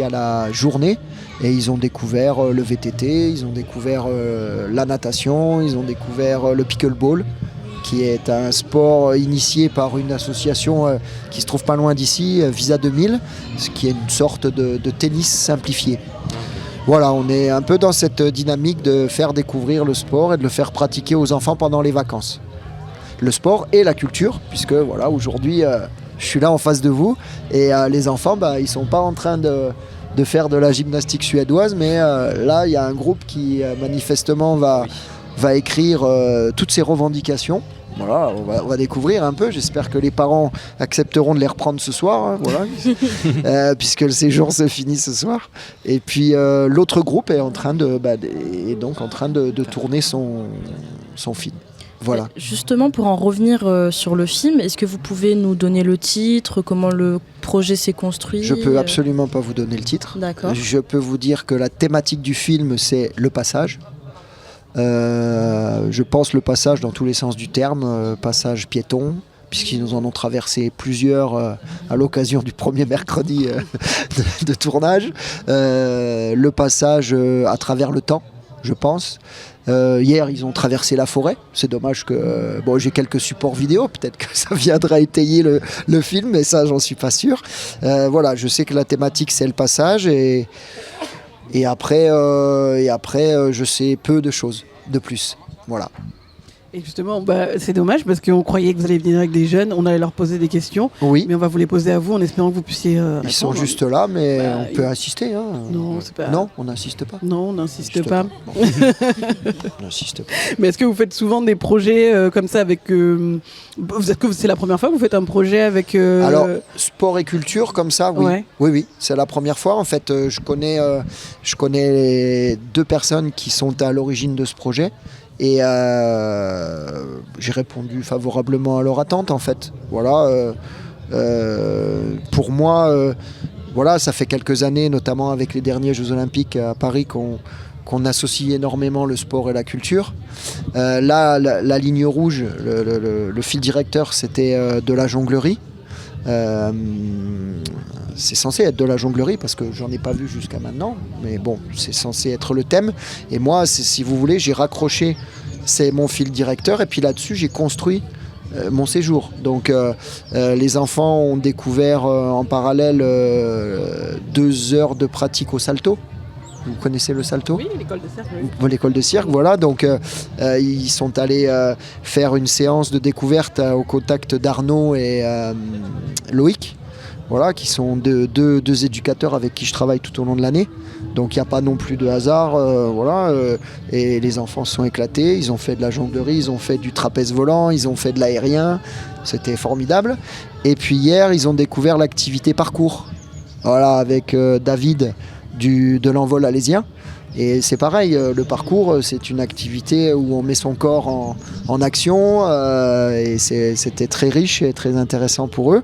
à la journée. Et ils ont découvert le VTT, ils ont découvert la natation, ils ont découvert le pickleball, qui est un sport initié par une association qui se trouve pas loin d'ici, Visa 2000, ce qui est une sorte de tennis simplifié. Voilà, on est un peu dans cette dynamique de faire découvrir le sport et de le faire pratiquer aux enfants pendant les vacances. Le sport et la culture, puisque voilà, aujourd'hui, je suis là en face de vous, et les enfants, ils sont pas en train de faire de la gymnastique suédoise, mais là il y a un groupe qui manifestement va écrire toutes ces revendications. Voilà, on va découvrir un peu. J'espère que les parents accepteront de les reprendre ce soir, voilà, puisque le séjour se finit ce soir. Et puis l'autre groupe est en train de tourner son film. Voilà. Justement, pour en revenir sur le film, est-ce que vous pouvez nous donner le titre, comment le projet s'est construit ? Je peux absolument pas vous donner le titre. D'accord. Je peux vous dire que la thématique du film, c'est le passage. Je pense le passage dans tous les sens du terme, passage piéton, puisqu'ils nous en ont traversé plusieurs à l'occasion du premier mercredi de tournage. Le passage à travers le temps, je pense. Hier, ils ont traversé la forêt. C'est dommage que... j'ai quelques supports vidéo. Peut-être que ça viendra étayer le film, mais ça, j'en suis pas sûr. Voilà, je sais que la thématique, c'est le passage. Et après, je sais peu de choses de plus. Voilà. Et justement, c'est dommage parce qu'on croyait que vous alliez venir avec des jeunes, on allait leur poser des questions, oui. Mais on va vous les poser à vous en espérant que vous puissiez Ils sont juste là, mais on peut insister. Hein. Non, c'est pas... Non, on n'insiste pas. Non, on n'insiste pas. Bon. On n'insiste pas. Mais est-ce que vous faites souvent des projets comme ça avec... Est-ce que c'est la première fois que vous faites un projet avec... Alors, sport et culture comme ça, oui. Ouais. Oui, c'est la première fois. En fait, je connais 2 personnes qui sont à l'origine de ce projet. Et j'ai répondu favorablement à leur attente, en fait. Voilà. Pour moi, voilà, ça fait quelques années, notamment avec les derniers Jeux Olympiques à Paris, qu'on qu'on associe énormément le sport et la culture. Là, la ligne rouge, le fil directeur, c'était de la jonglerie. C'est censé être de la jonglerie parce que j'en ai pas vu jusqu'à maintenant, mais bon, c'est censé être le thème. Et moi, si vous voulez, j'ai raccroché, c'est mon fil directeur, et puis là-dessus, j'ai construit mon séjour. Donc les enfants ont découvert en parallèle 2 heures de pratique au salto. Vous connaissez le salto ? Oui, l'école de cirque. Oui. L'école de cirque, voilà. Donc ils sont allés faire une séance de découverte au contact d'Arnaud et Loïc, voilà, qui sont deux éducateurs avec qui je travaille tout au long de l'année. Donc il n'y a pas non plus de hasard, voilà. Et les enfants se sont éclatés. Ils ont fait de la jonglerie, ils ont fait du trapèze volant, ils ont fait de l'aérien. C'était formidable. Et puis hier, ils ont découvert l'activité parcours, voilà, avec David de l'envol alésien. Et c'est pareil, le parcours, c'est une activité où on met son corps en action, et c'était très riche et très intéressant pour eux.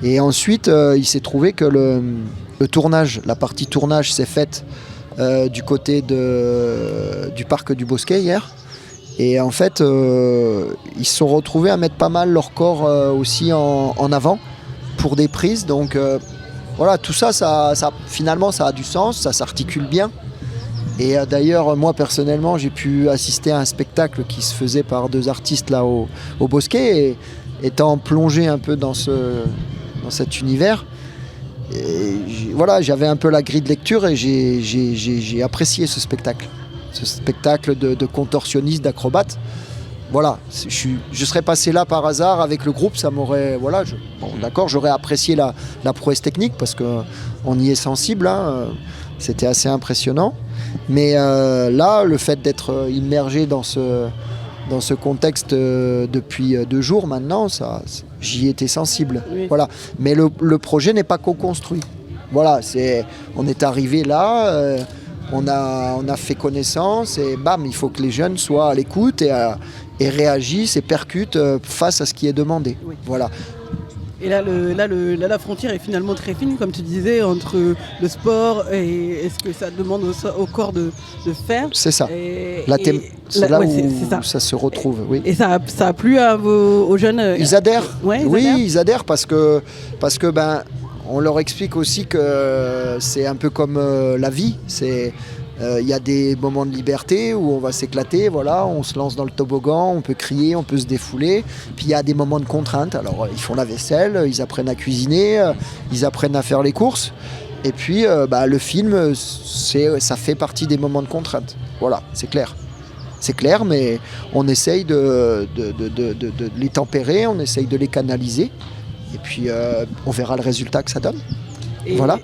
Et ensuite, il s'est trouvé que le tournage, la partie tournage s'est faite du côté du parc du Bosquet hier. Et en fait, ils se sont retrouvés à mettre pas mal leur corps aussi en avant pour des prises. Donc voilà, tout ça, finalement, ça a du sens, ça s'articule bien. Et d'ailleurs, moi personnellement, j'ai pu assister à un spectacle qui se faisait par 2 artistes là au Bosquet, et étant plongé un peu dans cet univers, et voilà, j'avais un peu la grille de lecture et j'ai apprécié ce spectacle de contorsionniste, d'acrobate. Voilà, je serais passé là par hasard avec le groupe, ça m'aurait, voilà, d'accord, j'aurais apprécié la prouesse technique parce qu'on y est sensible, hein, c'était assez impressionnant. Mais là, le fait d'être immergé dans ce contexte depuis 2 jours maintenant, j'y étais sensible. Oui. Voilà. Mais le projet n'est pas co-construit. Voilà, on est arrivé là, on a fait connaissance et bam, il faut que les jeunes soient à l'écoute et réagissent et percutent face à ce qui est demandé. Oui. Voilà. Et là, la frontière est finalement très fine, comme tu disais, entre le sport et ce que ça demande au corps de faire. C'est ça. C'est là où ça se retrouve. Oui. Et ça a plu aux jeunes. Ils adhèrent. Ouais, ils adhèrent parce que on leur explique aussi que c'est un peu comme la vie. Il y a des moments de liberté où on va s'éclater, voilà, on se lance dans le toboggan, on peut crier, on peut se défouler. Puis il y a des moments de contrainte. Alors ils font la vaisselle, ils apprennent à cuisiner, ils apprennent à faire les courses. Et puis le film, ça fait partie des moments de contrainte. Voilà, c'est clair. C'est clair, mais on essaye de les tempérer, on essaye de les canaliser. Et puis on verra le résultat que ça donne. Voilà.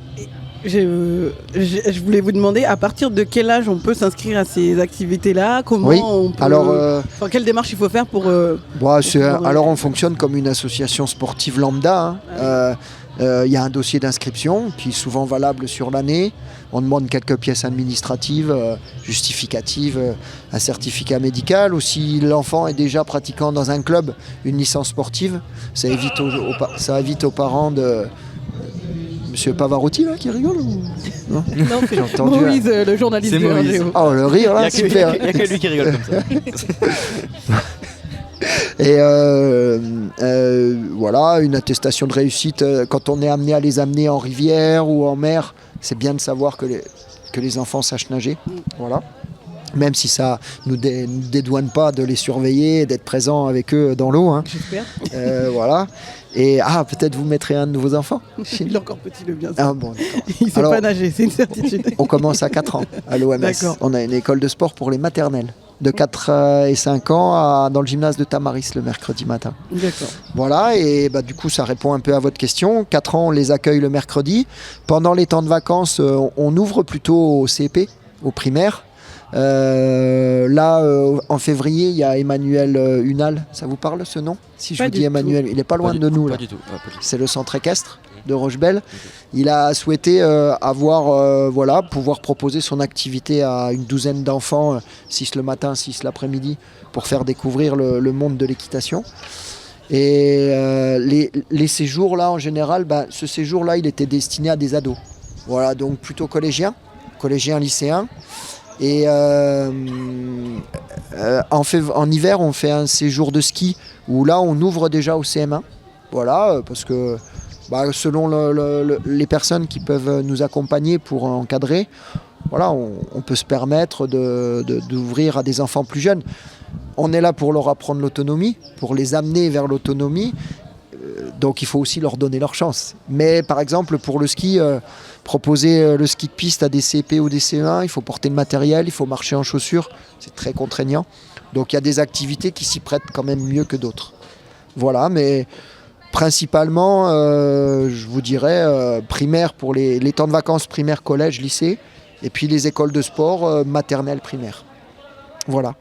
Je voulais vous demander à partir de quel âge on peut s'inscrire à ces activités-là, comment on peut, alors, quelle démarche il faut faire pour... alors on fonctionne comme une association sportive lambda. Il y a un dossier d'inscription qui est souvent valable sur l'année. On demande quelques pièces administratives, justificatives, un certificat médical. Ou si l'enfant est déjà pratiquant dans un club, une licence sportive, ça évite aux parents de... Monsieur Pavarotti là qui rigole ou... Non, j'ai entendu. Moïse, le journaliste de RGO. Oh, le rire là, super. Il n'y a que lui qui rigole comme ça. Et voilà, une attestation de réussite quand on est amené à les amener en rivière ou en mer. C'est bien de savoir que les enfants sachent nager. Voilà. Même si ça nous dédouane pas de les surveiller et d'être présent avec eux dans l'eau. Hein. J'espère. Voilà. Et peut-être vous mettrez un de vos enfants. Il est encore petit, le bien sûr. Ah bon, il ne sait pas nager, c'est une certitude. On commence à 4 ans à l'OMS. D'accord. On a une école de sport pour les maternelles. De 4 et 5 ans dans le gymnase de Tamaris le mercredi matin. D'accord. Voilà, et du coup ça répond un peu à votre question. 4 ans, on les accueille le mercredi. Pendant les temps de vacances, on ouvre plutôt au CP, au primaire. En février, il y a Emmanuel Unal. Ça vous parle ce nom? Si je vous dis Emmanuel, il n'est pas loin de nous. Là. Pas du tout. C'est le centre équestre de Rochebelle. Il a souhaité pouvoir proposer son activité à une douzaine d'enfants, 6 le matin, 6 l'après-midi, pour faire découvrir le monde de l'équitation. Et les séjours-là, en général, ce séjour-là, il était destiné à des ados. Voilà, donc plutôt collégiens, lycéens. Et en hiver, on fait un séjour de ski où là, on ouvre déjà au CM1. Voilà, parce que selon les personnes qui peuvent nous accompagner pour encadrer, voilà, on peut se permettre d'ouvrir à des enfants plus jeunes. On est là pour leur apprendre l'autonomie, pour les amener vers l'autonomie. Donc il faut aussi leur donner leur chance. Mais par exemple, pour le ski, proposer le ski de piste à des CP ou des CE1, il faut porter le matériel, il faut marcher en chaussures. C'est très contraignant. Donc il y a des activités qui s'y prêtent quand même mieux que d'autres. Voilà, mais principalement, je vous dirais, primaire pour les temps de vacances, primaire, collège, lycée, et puis les écoles de sport, maternelle, primaire. Voilà.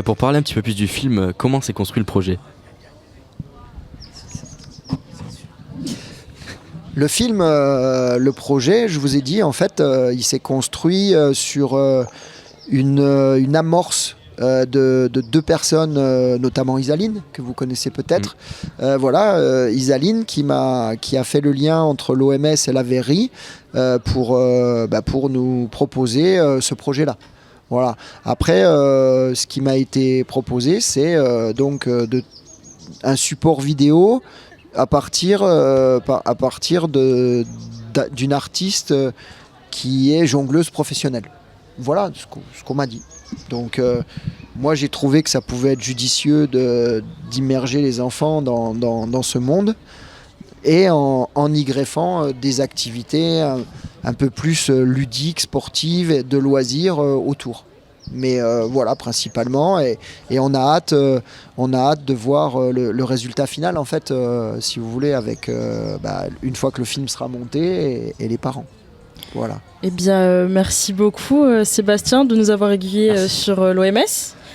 Pour parler un petit peu plus du film, comment s'est construit le projet ? Le film, le projet, je vous ai dit, en fait, il s'est construit sur une amorce de deux personnes, notamment Isaline, que vous connaissez peut-être. Voilà, Isaline qui a fait le lien entre l'OMS et la Verri pour nous proposer ce projet-là. Voilà. Après, ce qui m'a été proposé, c'est un support vidéo à partir d'une artiste qui est jongleuse professionnelle. Voilà ce qu'on m'a dit. Donc moi j'ai trouvé que ça pouvait être judicieux d'immerger les enfants dans ce monde et en y greffant des activités un peu plus ludiques, sportives et de loisirs autour. Mais voilà, principalement, et on a hâte de voir le résultat final, en fait, si vous voulez, avec une fois que le film sera monté et les parents. Voilà. Eh bien, merci beaucoup, Sébastien, de nous avoir aiguillés sur l'OMS.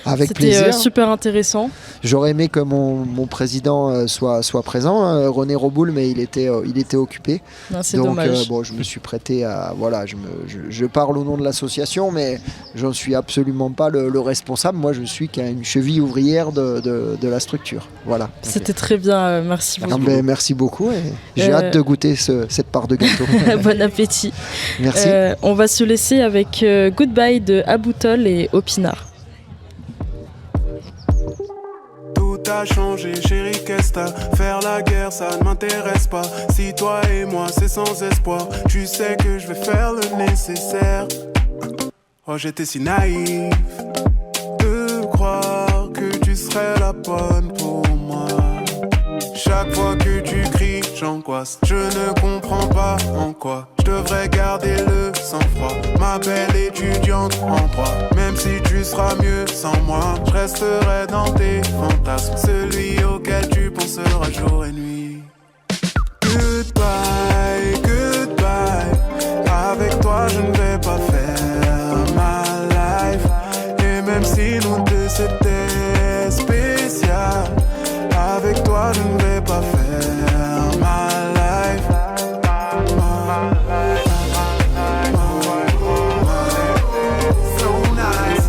Avec plaisir. C'était super intéressant. J'aurais aimé que mon président soit présent, René Roboul, mais il était occupé. Non, c'est dommage. Donc je me suis prêté à... Voilà, je parle au nom de l'association, mais je ne suis absolument pas le responsable. Moi, je suis qu'une cheville ouvrière de la structure. Voilà. C'était très bien, merci beaucoup. Merci beaucoup et j'ai hâte de goûter cette part de gâteau. Bon appétit. Merci. On va se laisser avec Goodbye de Aboutol et Opinard. Tout a changé, chérie, qu'est-ce t'as? Faire la guerre, ça ne m'intéresse pas. Si toi et moi, c'est sans espoir, tu sais que je vais faire le nécessaire. Oh, j'étais si naïf de croire que tu serais la bonne pour moi. Chaque fois que tu cries, j'angoisse. Je ne comprends pas en quoi je devrais garder le sang-froid. Ma belle étudiante en droit. Même si tu seras mieux sans moi, je resterai dans tes fantasmes. Celui auquel tu penseras jour et nuit. Goodbye, goodbye. Avec toi je ne vais pas faire ma life. Et même si nous deux c'était spécial, avec toi je ne vais pas faire ma life. So nice.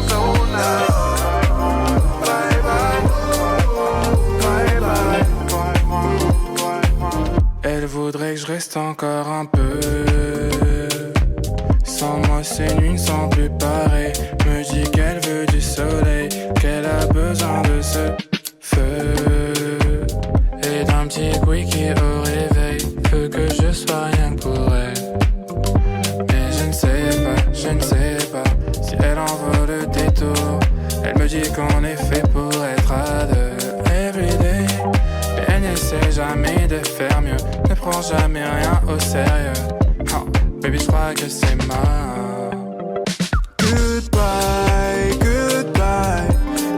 So nice. Bye bye. Elle voudrait que je reste encore un peu. Sans moi ces nuits ne sont plus pareilles. Me dit qu'elle veut du soleil, qu'elle a besoin de ce feu et d'un petit quickie au réveil. Veut que je sois rien que pour elle. Mais je ne sais pas si elle en vaut le détour. Elle me dit qu'on est fait pour être à deux everyday. Mais elle n'essaie jamais de faire mieux, ne prend jamais rien au sérieux. Oh, baby, je crois que c'est mort. Goodbye, goodbye.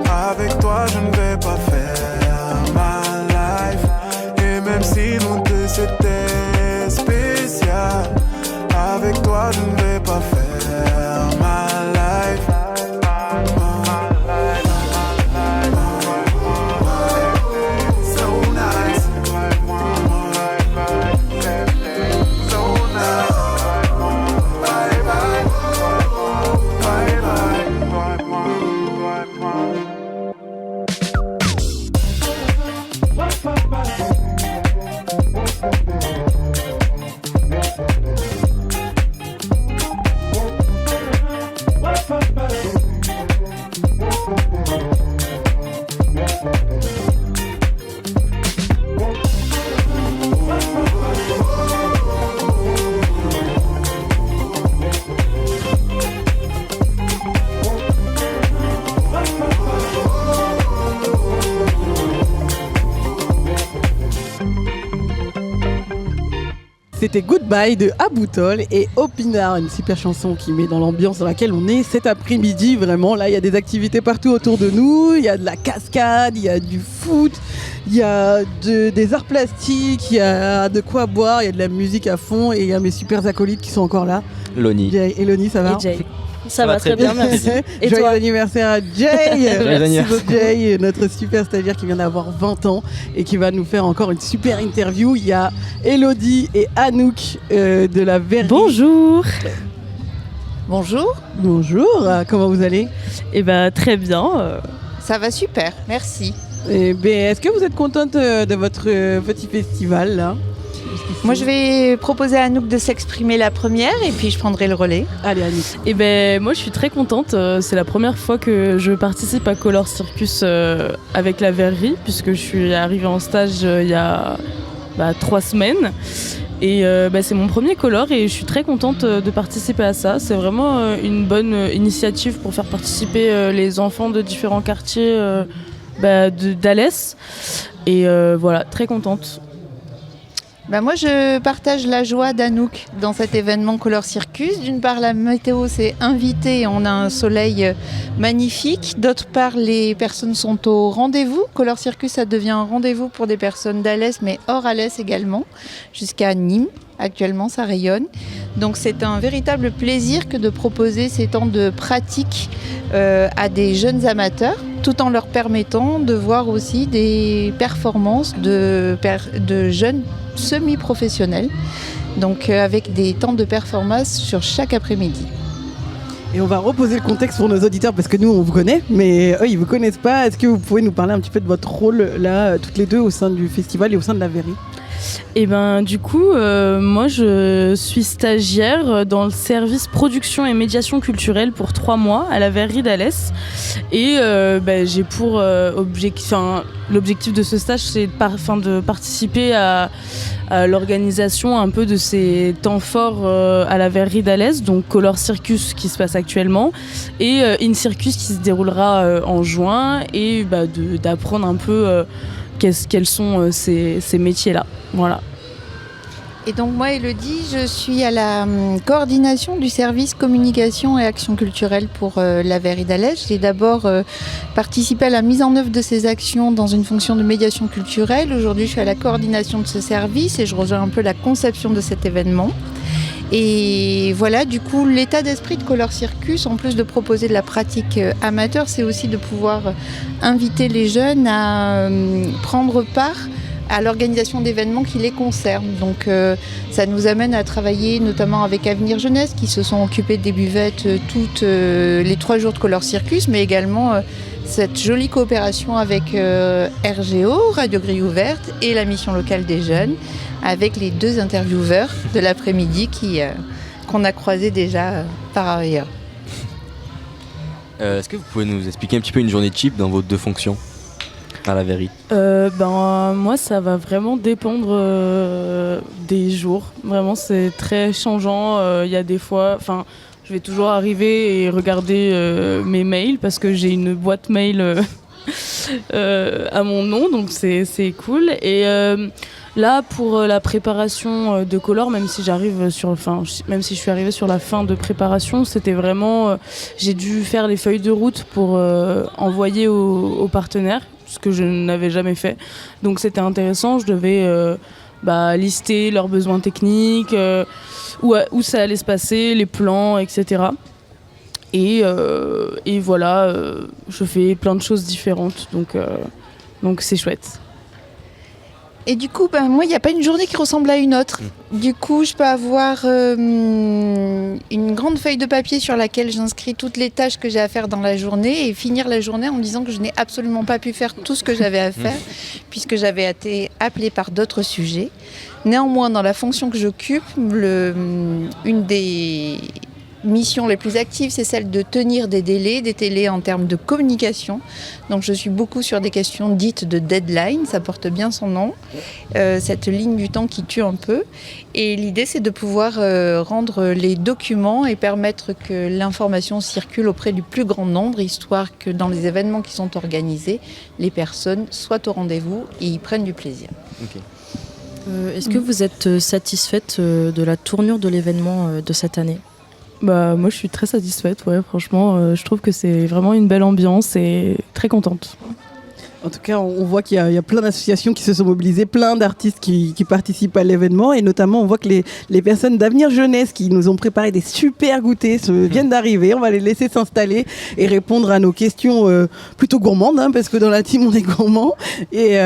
Avec toi je ne vais pas faire ma life. Et même si nous deux c'était spécial, avec toi je ne vais pas faire ma life. So nice. So nice. Bye bye. C'était Goodbye de Aboutol et Opinard, une super chanson qui met dans l'ambiance dans laquelle on est cet après-midi. Vraiment, là, il y a des activités partout autour de nous. Il y a de la cascade, il y a du foot, il y a des arts plastiques, il y a de quoi boire, il y a de la musique à fond et il y a mes super acolytes qui sont encore là. Loni. Et Loni, ça va? Et Jay. Ça va très bien, merci. Et Joyeux toi? anniversaire à Jay. Merci beaucoup Jay, notre super stagiaire qui vient d'avoir 20 ans et qui va nous faire encore une super interview. Il y a Elodie et Anouk de la Verrie. Bonjour. Bonjour. Bonjour, comment vous allez? Eh ben très bien. Ça va super, merci. Eh ben, est-ce que vous êtes contente de votre petit festival là? Moi, je vais proposer à Anouk de s'exprimer la première et puis je prendrai le relais. Allez, Anouk. Et ben moi je suis très contente. C'est la première fois que je participe à Color Circus avec la Verrerie, puisque je suis arrivée en stage il y a 3 semaines. Et c'est mon premier color et je suis très contente de participer à ça. C'est vraiment une bonne initiative pour faire participer les enfants de différents quartiers d'Alès. Et voilà, très contente. Moi, je partage la joie d'Anouk dans cet événement Color Circus. D'une part, la météo s'est invitée, on a un soleil magnifique. D'autre part, les personnes sont au rendez-vous. Color Circus, ça devient un rendez-vous pour des personnes d'Alès, mais hors Alès également, jusqu'à Nîmes. Actuellement, ça rayonne. Donc, c'est un véritable plaisir que de proposer ces temps de pratique à des jeunes amateurs, tout en leur permettant de voir aussi des performances de jeunes semi-professionnels, donc avec des temps de performance sur chaque après-midi. Et on va reposer le contexte pour nos auditeurs parce que nous on vous connaît, mais eux ils vous connaissent pas. Est-ce que vous pouvez nous parler un petit peu de votre rôle là, toutes les deux au sein du festival et au sein de la Verrie? Et du coup, moi je suis stagiaire dans le service production et médiation culturelle pour 3 mois à la Verrerie d'Alès. Et j'ai pour l'objectif de ce stage, c'est de participer à l'organisation un peu de ces temps forts à la Verrerie d'Alès, donc Color Circus qui se passe actuellement et In Circus qui se déroulera en juin, et d'apprendre un peu quels sont ces métiers-là. Voilà. Et donc moi, Elodie, je suis à la coordination du service communication et action culturelle pour la Verrerie d'Alès. J'ai d'abord participé à la mise en œuvre de ces actions dans une fonction de médiation culturelle. Aujourd'hui, je suis à la coordination de ce service et je rejoins un peu la conception de cet événement. Et voilà, du coup, l'état d'esprit de Color Circus, en plus de proposer de la pratique amateur, c'est aussi de pouvoir inviter les jeunes à prendre part à l'organisation d'événements qui les concernent. Donc ça nous amène à travailler notamment avec Avenir Jeunesse qui se sont occupés des buvettes toutes les 3 jours de Color Circus, mais également cette jolie coopération avec RGO, Radio Grille Ouverte, et la mission locale des jeunes, avec les 2 intervieweurs de l'après-midi qu'on a croisés déjà par ailleurs. Est-ce que vous pouvez nous expliquer un petit peu une journée type dans vos 2 fonctions à la Verrerie? Moi, ça va vraiment dépendre des jours. Vraiment, c'est très changeant. Il y a des fois... je vais toujours arriver et regarder mes mails parce que j'ai une boîte mail à mon nom, donc c'est cool. Et là, pour la préparation de Color, même si je suis arrivée sur la fin de préparation, c'était vraiment... j'ai dû faire les feuilles de route pour envoyer aux partenaires, ce que je n'avais jamais fait. Donc c'était intéressant, je devais lister leurs besoins techniques, où ça allait se passer, les plans, etc. Et voilà, je fais plein de choses différentes, donc c'est chouette. Et du coup, moi, il n'y a pas une journée qui ressemble à une autre. Du coup, je peux avoir une grande feuille de papier sur laquelle j'inscris toutes les tâches que j'ai à faire dans la journée et finir la journée en me disant que je n'ai absolument pas pu faire tout ce que j'avais à faire puisque j'avais été appelée par d'autres sujets. Néanmoins, dans la fonction que j'occupe, une des missions les plus actives, c'est celle de tenir des délais en termes de communication. Donc je suis beaucoup sur des questions dites de deadline, ça porte bien son nom, cette ligne du temps qui tue un peu. Et l'idée, c'est de pouvoir rendre les documents et permettre que l'information circule auprès du plus grand nombre, histoire que dans les événements qui sont organisés, les personnes soient au rendez-vous et y prennent du plaisir. Okay. Est-ce que vous êtes satisfaite de la tournure de l'événement de cette année ? Bah, moi, je suis très satisfaite, ouais, franchement. Je trouve que c'est vraiment une belle ambiance et très contente. En tout cas, on voit qu'il y a plein d'associations qui se sont mobilisées, plein d'artistes qui participent à l'événement, et notamment on voit que les personnes d'Avenir Jeunesse qui nous ont préparé des super goûters viennent d'arriver. On va les laisser s'installer et répondre à nos questions plutôt gourmandes, hein, parce que dans la team on est gourmand. Et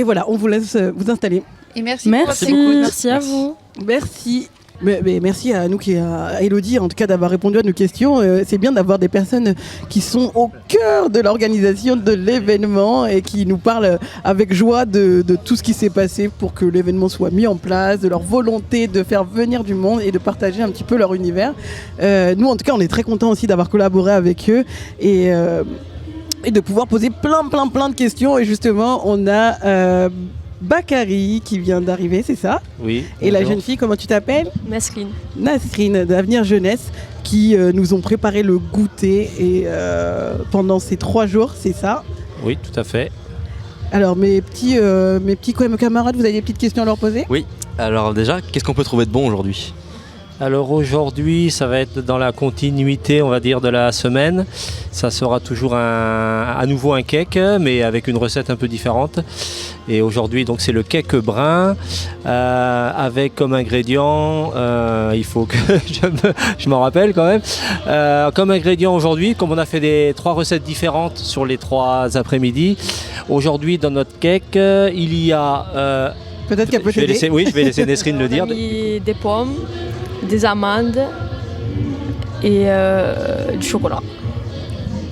voilà, on vous laisse vous installer. Et merci pour votre écoute. Merci à vous. Merci. Mais merci à nous, à Elodie en tout cas, d'avoir répondu à nos questions. C'est bien d'avoir des personnes qui sont au cœur de l'organisation de l'événement et qui nous parlent avec joie de tout ce qui s'est passé pour que l'événement soit mis en place, de leur volonté de faire venir du monde et de partager un petit peu leur univers. Nous en tout cas on est très contents aussi d'avoir collaboré avec eux et de pouvoir poser plein de questions. Et justement on a Bakary qui vient d'arriver, c'est ça ? Oui. Et bonjour. La jeune fille, comment tu t'appelles ? Nasrine. Nasrine d'Avenir Jeunesse qui nous ont préparé le goûter et pendant ces 3 jours, c'est ça ? Oui, tout à fait. Alors mes petits camarades, vous avez des petites questions à leur poser ? Oui. Alors déjà, qu'est-ce qu'on peut trouver de bon aujourd'hui ? Alors aujourd'hui, ça va être dans la continuité, on va dire, de la semaine. Ça sera toujours à nouveau un cake, mais avec une recette un peu différente. Et aujourd'hui, donc, c'est le cake brun avec comme ingrédient, il faut que je m'en rappelle quand même. Comme ingrédient aujourd'hui, comme on a fait 3 recettes différentes sur les 3 après-midi, aujourd'hui dans notre cake, il y a... Peut-être qu'elle peut t'aider. Je vais laisser Nesrine le dire. Des pommes, des amandes et du chocolat.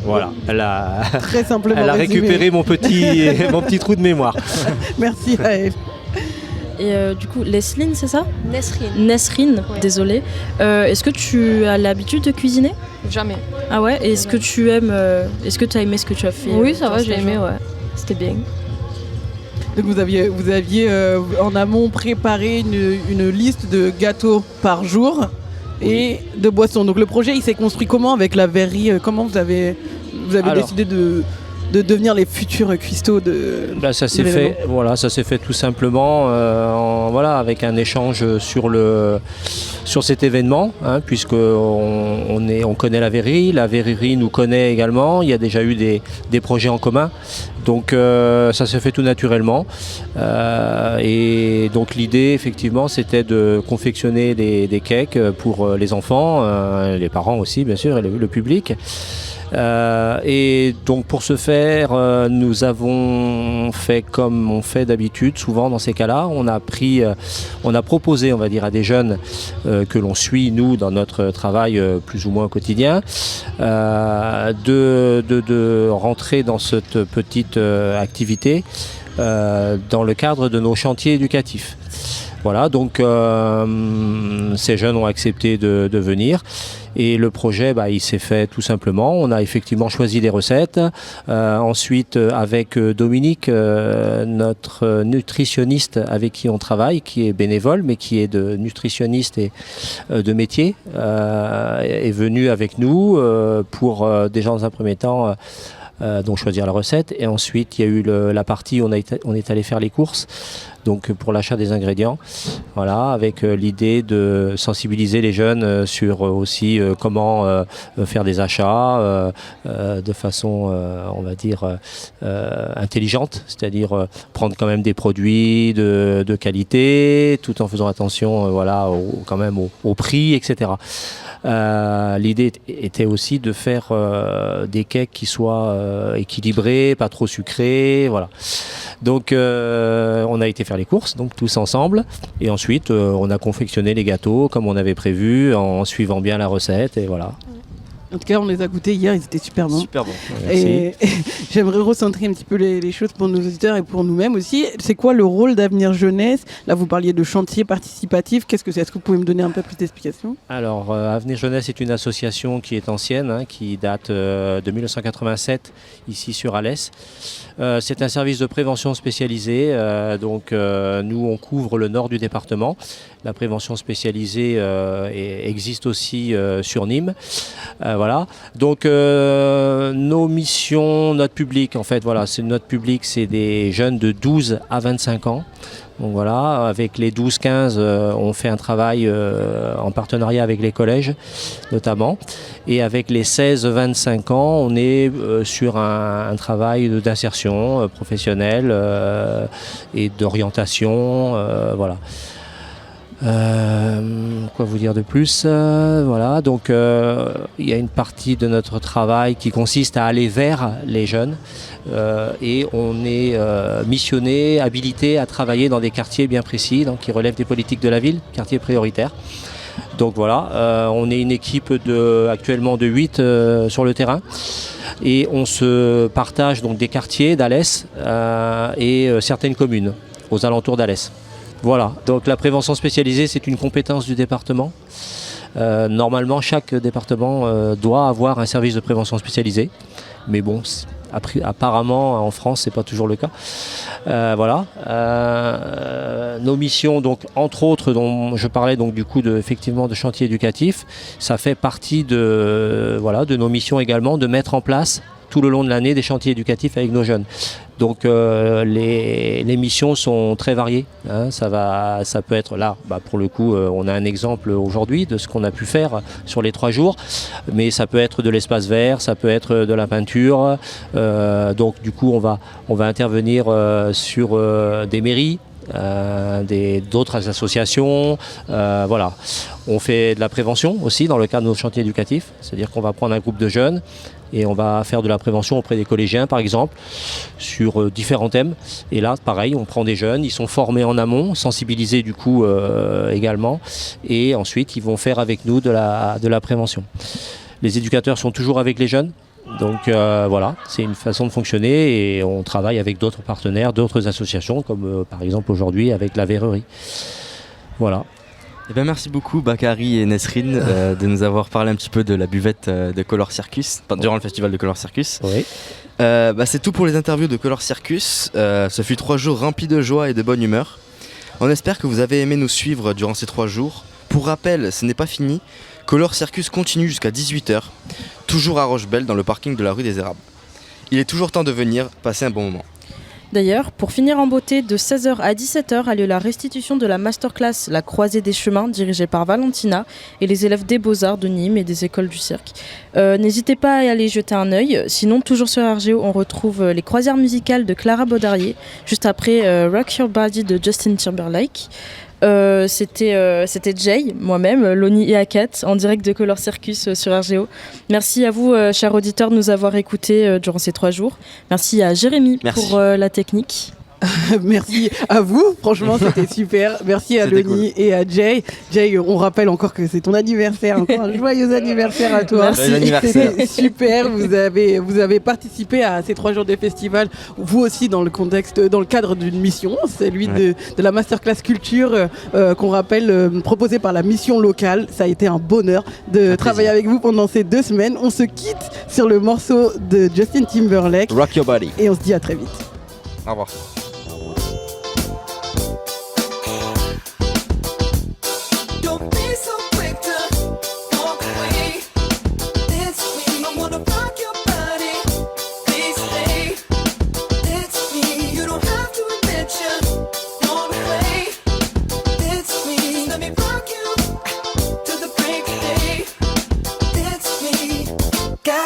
Voilà, très simplement elle a récupéré mon petit trou de mémoire. Merci à elle. Et du coup, Lesline, c'est ça ? Nesrine. Nesrine, Oui. désolée. Est-ce que tu as l'habitude de cuisiner ? Jamais. Ah ouais ? Et est-ce que tu aimes est-ce que tu as aimé ce que tu as fait ? Oui, ça va, j'ai aimé, ouais. C'était bien. Donc vous aviez en amont préparé une liste de gâteaux par jour et de boissons. Donc le projet, il s'est construit comment avec la verrerie ? Comment vous avez décidé de devenir les futurs cuistots de ça s'est fait, voilà, ça s'est fait tout simplement avec un échange sur cet événement, hein, puisque on connaît la verrerie nous connaît également. Il y a déjà eu des projets en commun, donc ça se fait tout naturellement. Et donc l'idée effectivement c'était de confectionner des cakes pour les enfants, les parents aussi bien sûr et le public. Et donc pour ce faire, nous avons fait comme on fait d'habitude, souvent dans ces cas-là, on a proposé, on va dire, à des jeunes que l'on suit nous dans notre travail plus ou moins quotidien, de rentrer dans cette petite activité dans le cadre de nos chantiers éducatifs. Voilà, donc ces jeunes ont accepté de venir. Et le projet, il s'est fait tout simplement. On a effectivement choisi des recettes. Ensuite, avec Dominique, notre nutritionniste avec qui on travaille, qui est bénévole, mais qui est de nutritionniste et de métier, est venu avec nous pour déjà dans un premier temps donc choisir la recette. Et ensuite, il y a eu la partie où on est allé faire les courses. Donc pour l'achat des ingrédients, voilà, avec l'idée de sensibiliser les jeunes sur aussi comment faire des achats de façon, on va dire, intelligente, c'est-à-dire prendre quand même des produits de qualité, tout en faisant attention, quand même au prix, etc. L'idée était aussi de faire des cakes qui soient équilibrés, pas trop sucrés, voilà. Donc on a été faire les courses, donc tous ensemble, et ensuite on a confectionné les gâteaux comme on avait prévu, en suivant bien la recette, et voilà. En tout cas, on les a goûtés hier, ils étaient super bons. Super bons. Et j'aimerais recentrer un petit peu les choses pour nos auditeurs et pour nous-mêmes aussi. C'est quoi le rôle d'Avenir Jeunesse ? Là, vous parliez de chantier participatif. Qu'est-ce que c'est ? Est-ce que vous pouvez me donner un peu plus d'explications ? Alors, Avenir Jeunesse est une association qui est ancienne, hein, qui date de 1987, ici sur Alès. C'est un service de prévention spécialisé. Donc, nous, on couvre le nord du département. La prévention spécialisée existe aussi sur Nîmes. Voilà. Donc nos missions, notre public, en fait, voilà, notre public, c'est des jeunes de 12 à 25 ans. Donc voilà, avec les 12-15, on fait un travail en partenariat avec les collèges notamment. Et avec les 16-25 ans, on est sur un travail d'insertion professionnelle et d'orientation. Voilà. Quoi vous dire de plus voilà, donc il y a une partie de notre travail qui consiste à aller vers les jeunes et on est missionné, habilité à travailler dans des quartiers bien précis, donc qui relèvent des politiques de la ville, quartiers prioritaires. Donc voilà, on est une équipe actuellement de 8 sur le terrain et on se partage donc des quartiers d'Alès et certaines communes aux alentours d'Alès. Voilà, donc la prévention spécialisée, c'est une compétence du département. Normalement, chaque département doit avoir un service de prévention spécialisé. Mais bon, apparemment, en France, c'est pas toujours le cas. Voilà. Nos missions, donc, entre autres, dont je parlais donc, du coup effectivement de chantier éducatif, ça fait partie de nos missions également, de mettre en place tout le long de l'année des chantiers éducatifs avec nos jeunes. Donc les missions sont très variées. Hein. Ça peut être là, pour le coup, on a un exemple aujourd'hui de ce qu'on a pu faire sur les 3 jours, mais ça peut être de l'espace vert, ça peut être de la peinture. Donc du coup, on va intervenir sur des mairies, d'autres associations. Voilà. On fait de la prévention aussi dans le cadre de nos chantiers éducatifs, c'est-à-dire qu'on va prendre un groupe de jeunes et on va faire de la prévention auprès des collégiens par exemple sur différents thèmes. Et là pareil, on prend des jeunes, ils sont formés en amont, sensibilisés du coup également, et ensuite ils vont faire avec nous de la prévention. Les éducateurs sont toujours avec les jeunes. Donc voilà, c'est une façon de fonctionner et on travaille avec d'autres partenaires, d'autres associations comme par exemple aujourd'hui avec la verrerie. Voilà. Eh bien, merci beaucoup Bakary et Nesrine de nous avoir parlé un petit peu de la buvette de Color Circus durant le festival de Color Circus. Oui. C'est tout pour les interviews de Color Circus. Ce fut 3 jours remplis de joie et de bonne humeur. On espère que vous avez aimé nous suivre durant ces 3 jours. Pour rappel, ce n'est pas fini. Color Circus continue jusqu'à 18h, toujours à Rochebelle dans le parking de la rue des Érables. Il est toujours temps de venir passer un bon moment. D'ailleurs, pour finir en beauté, de 16h à 17h a lieu la restitution de la masterclass La Croisée des Chemins, dirigée par Valentina et les élèves des Beaux-Arts de Nîmes et des écoles du cirque. N'hésitez pas à aller jeter un œil. Sinon, toujours sur RGO, on retrouve les croisières musicales de Clara Baudarier, juste après Rock Your Body de Justin Timberlake. C'était Jay, moi-même, Loni et Akat, en direct de Color Circus sur RGO. Merci à vous, chers auditeurs, de nous avoir écoutés durant ces 3 jours. Merci à Jérémy pour la technique. Merci à vous, franchement c'était super. Merci à Loni et à Jay. Jay, on rappelle encore que c'est ton anniversaire, encore un joyeux anniversaire à toi. Merci. C'était super, vous avez participé à ces 3 jours de festival, vous aussi dans le cadre d'une mission, celui de la masterclass culture qu'on rappelle proposée par la mission locale. Ça a été un bonheur de travailler avec vous pendant ces 2 semaines. On se quitte sur le morceau de Justin Timberlake, Rock Your Body, et on se dit à très vite. Au revoir.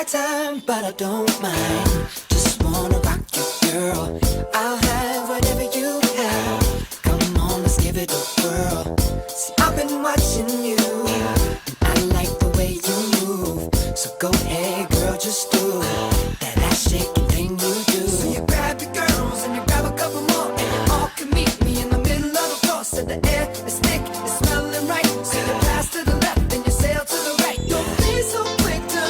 Time, but I don't mind. Just wanna rock you, girl. I'll have whatever you have. Come on, let's give it a whirl. See, I've been watching you, and I like the way you move. So go ahead, girl, just do that ass shaking thing you do. So you grab your girls and you grab a couple more, and you all can meet me in the middle of the floor. So the air is thick, it's smelling right. So you pass to the left and you sail to the right. Don't be so quick to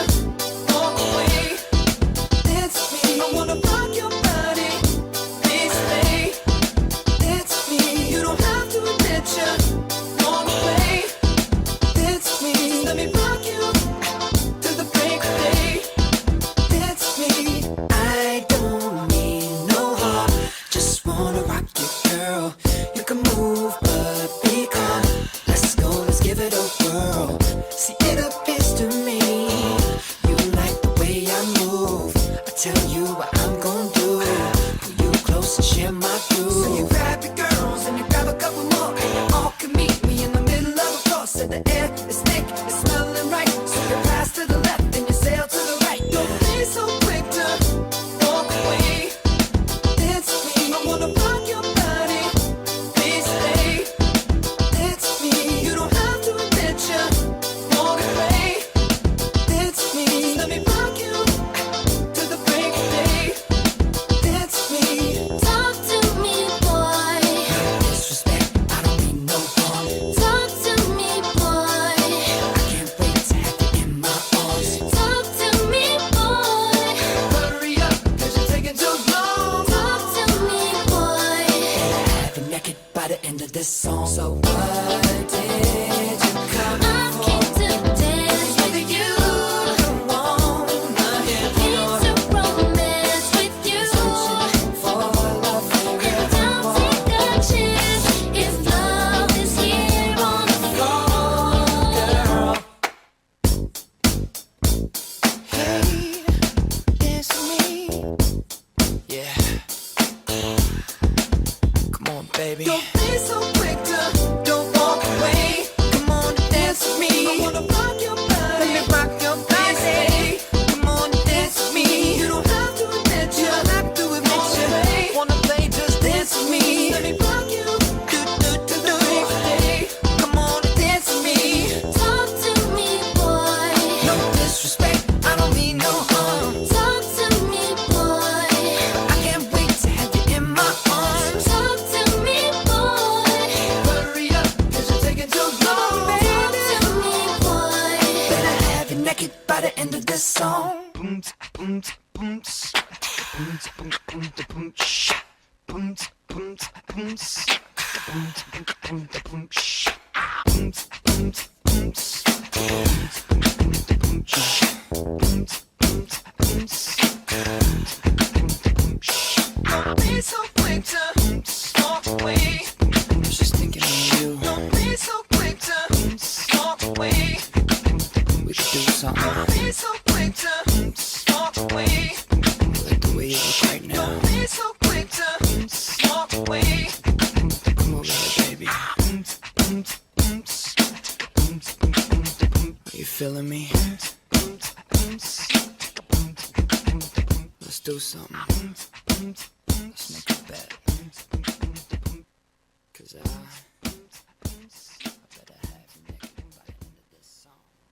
this song. So what did you come for? I came to dance with you. Come on, came to romance with you. For love, and don't take a chance if love is here on the floor, girl. Hey, dance with me. Yeah. Come on, baby. Don't be so quick to don't walk away. Come on and dance with me. I wanna rock your body. Let me rock your body. Come on and dance with me. You don't have to admit you. Don't have to admit you. Wanna play, just dance with me. Let me rock you. Come on and dance with me. Talk to me, boy. No disrespect, I don't mean no harm. Talk to me, boy. I can't wait to have you in my arms. Talk to me, boy. Hurry up, 'cause you're taking too long, baby. Talk to me, boy. Better have you naked by the end of this song. Boom, boom, boom, boom, boom, boom, boom, boom, shh. Boom, boom, boom, boom, boom, boom, boom, shh. Boom, boom, boom, boom, shh. Boom, boom, boom, don't be so quick to walk away. I was just thinking of you. Don't be so quick to walk away. We could do something. Don't be so quick to walk away. Like the way you look right now. Don't be so quick to walk away. Come over here, baby. Are you feeling me? Let's do something. Let's make a bet. 'Cause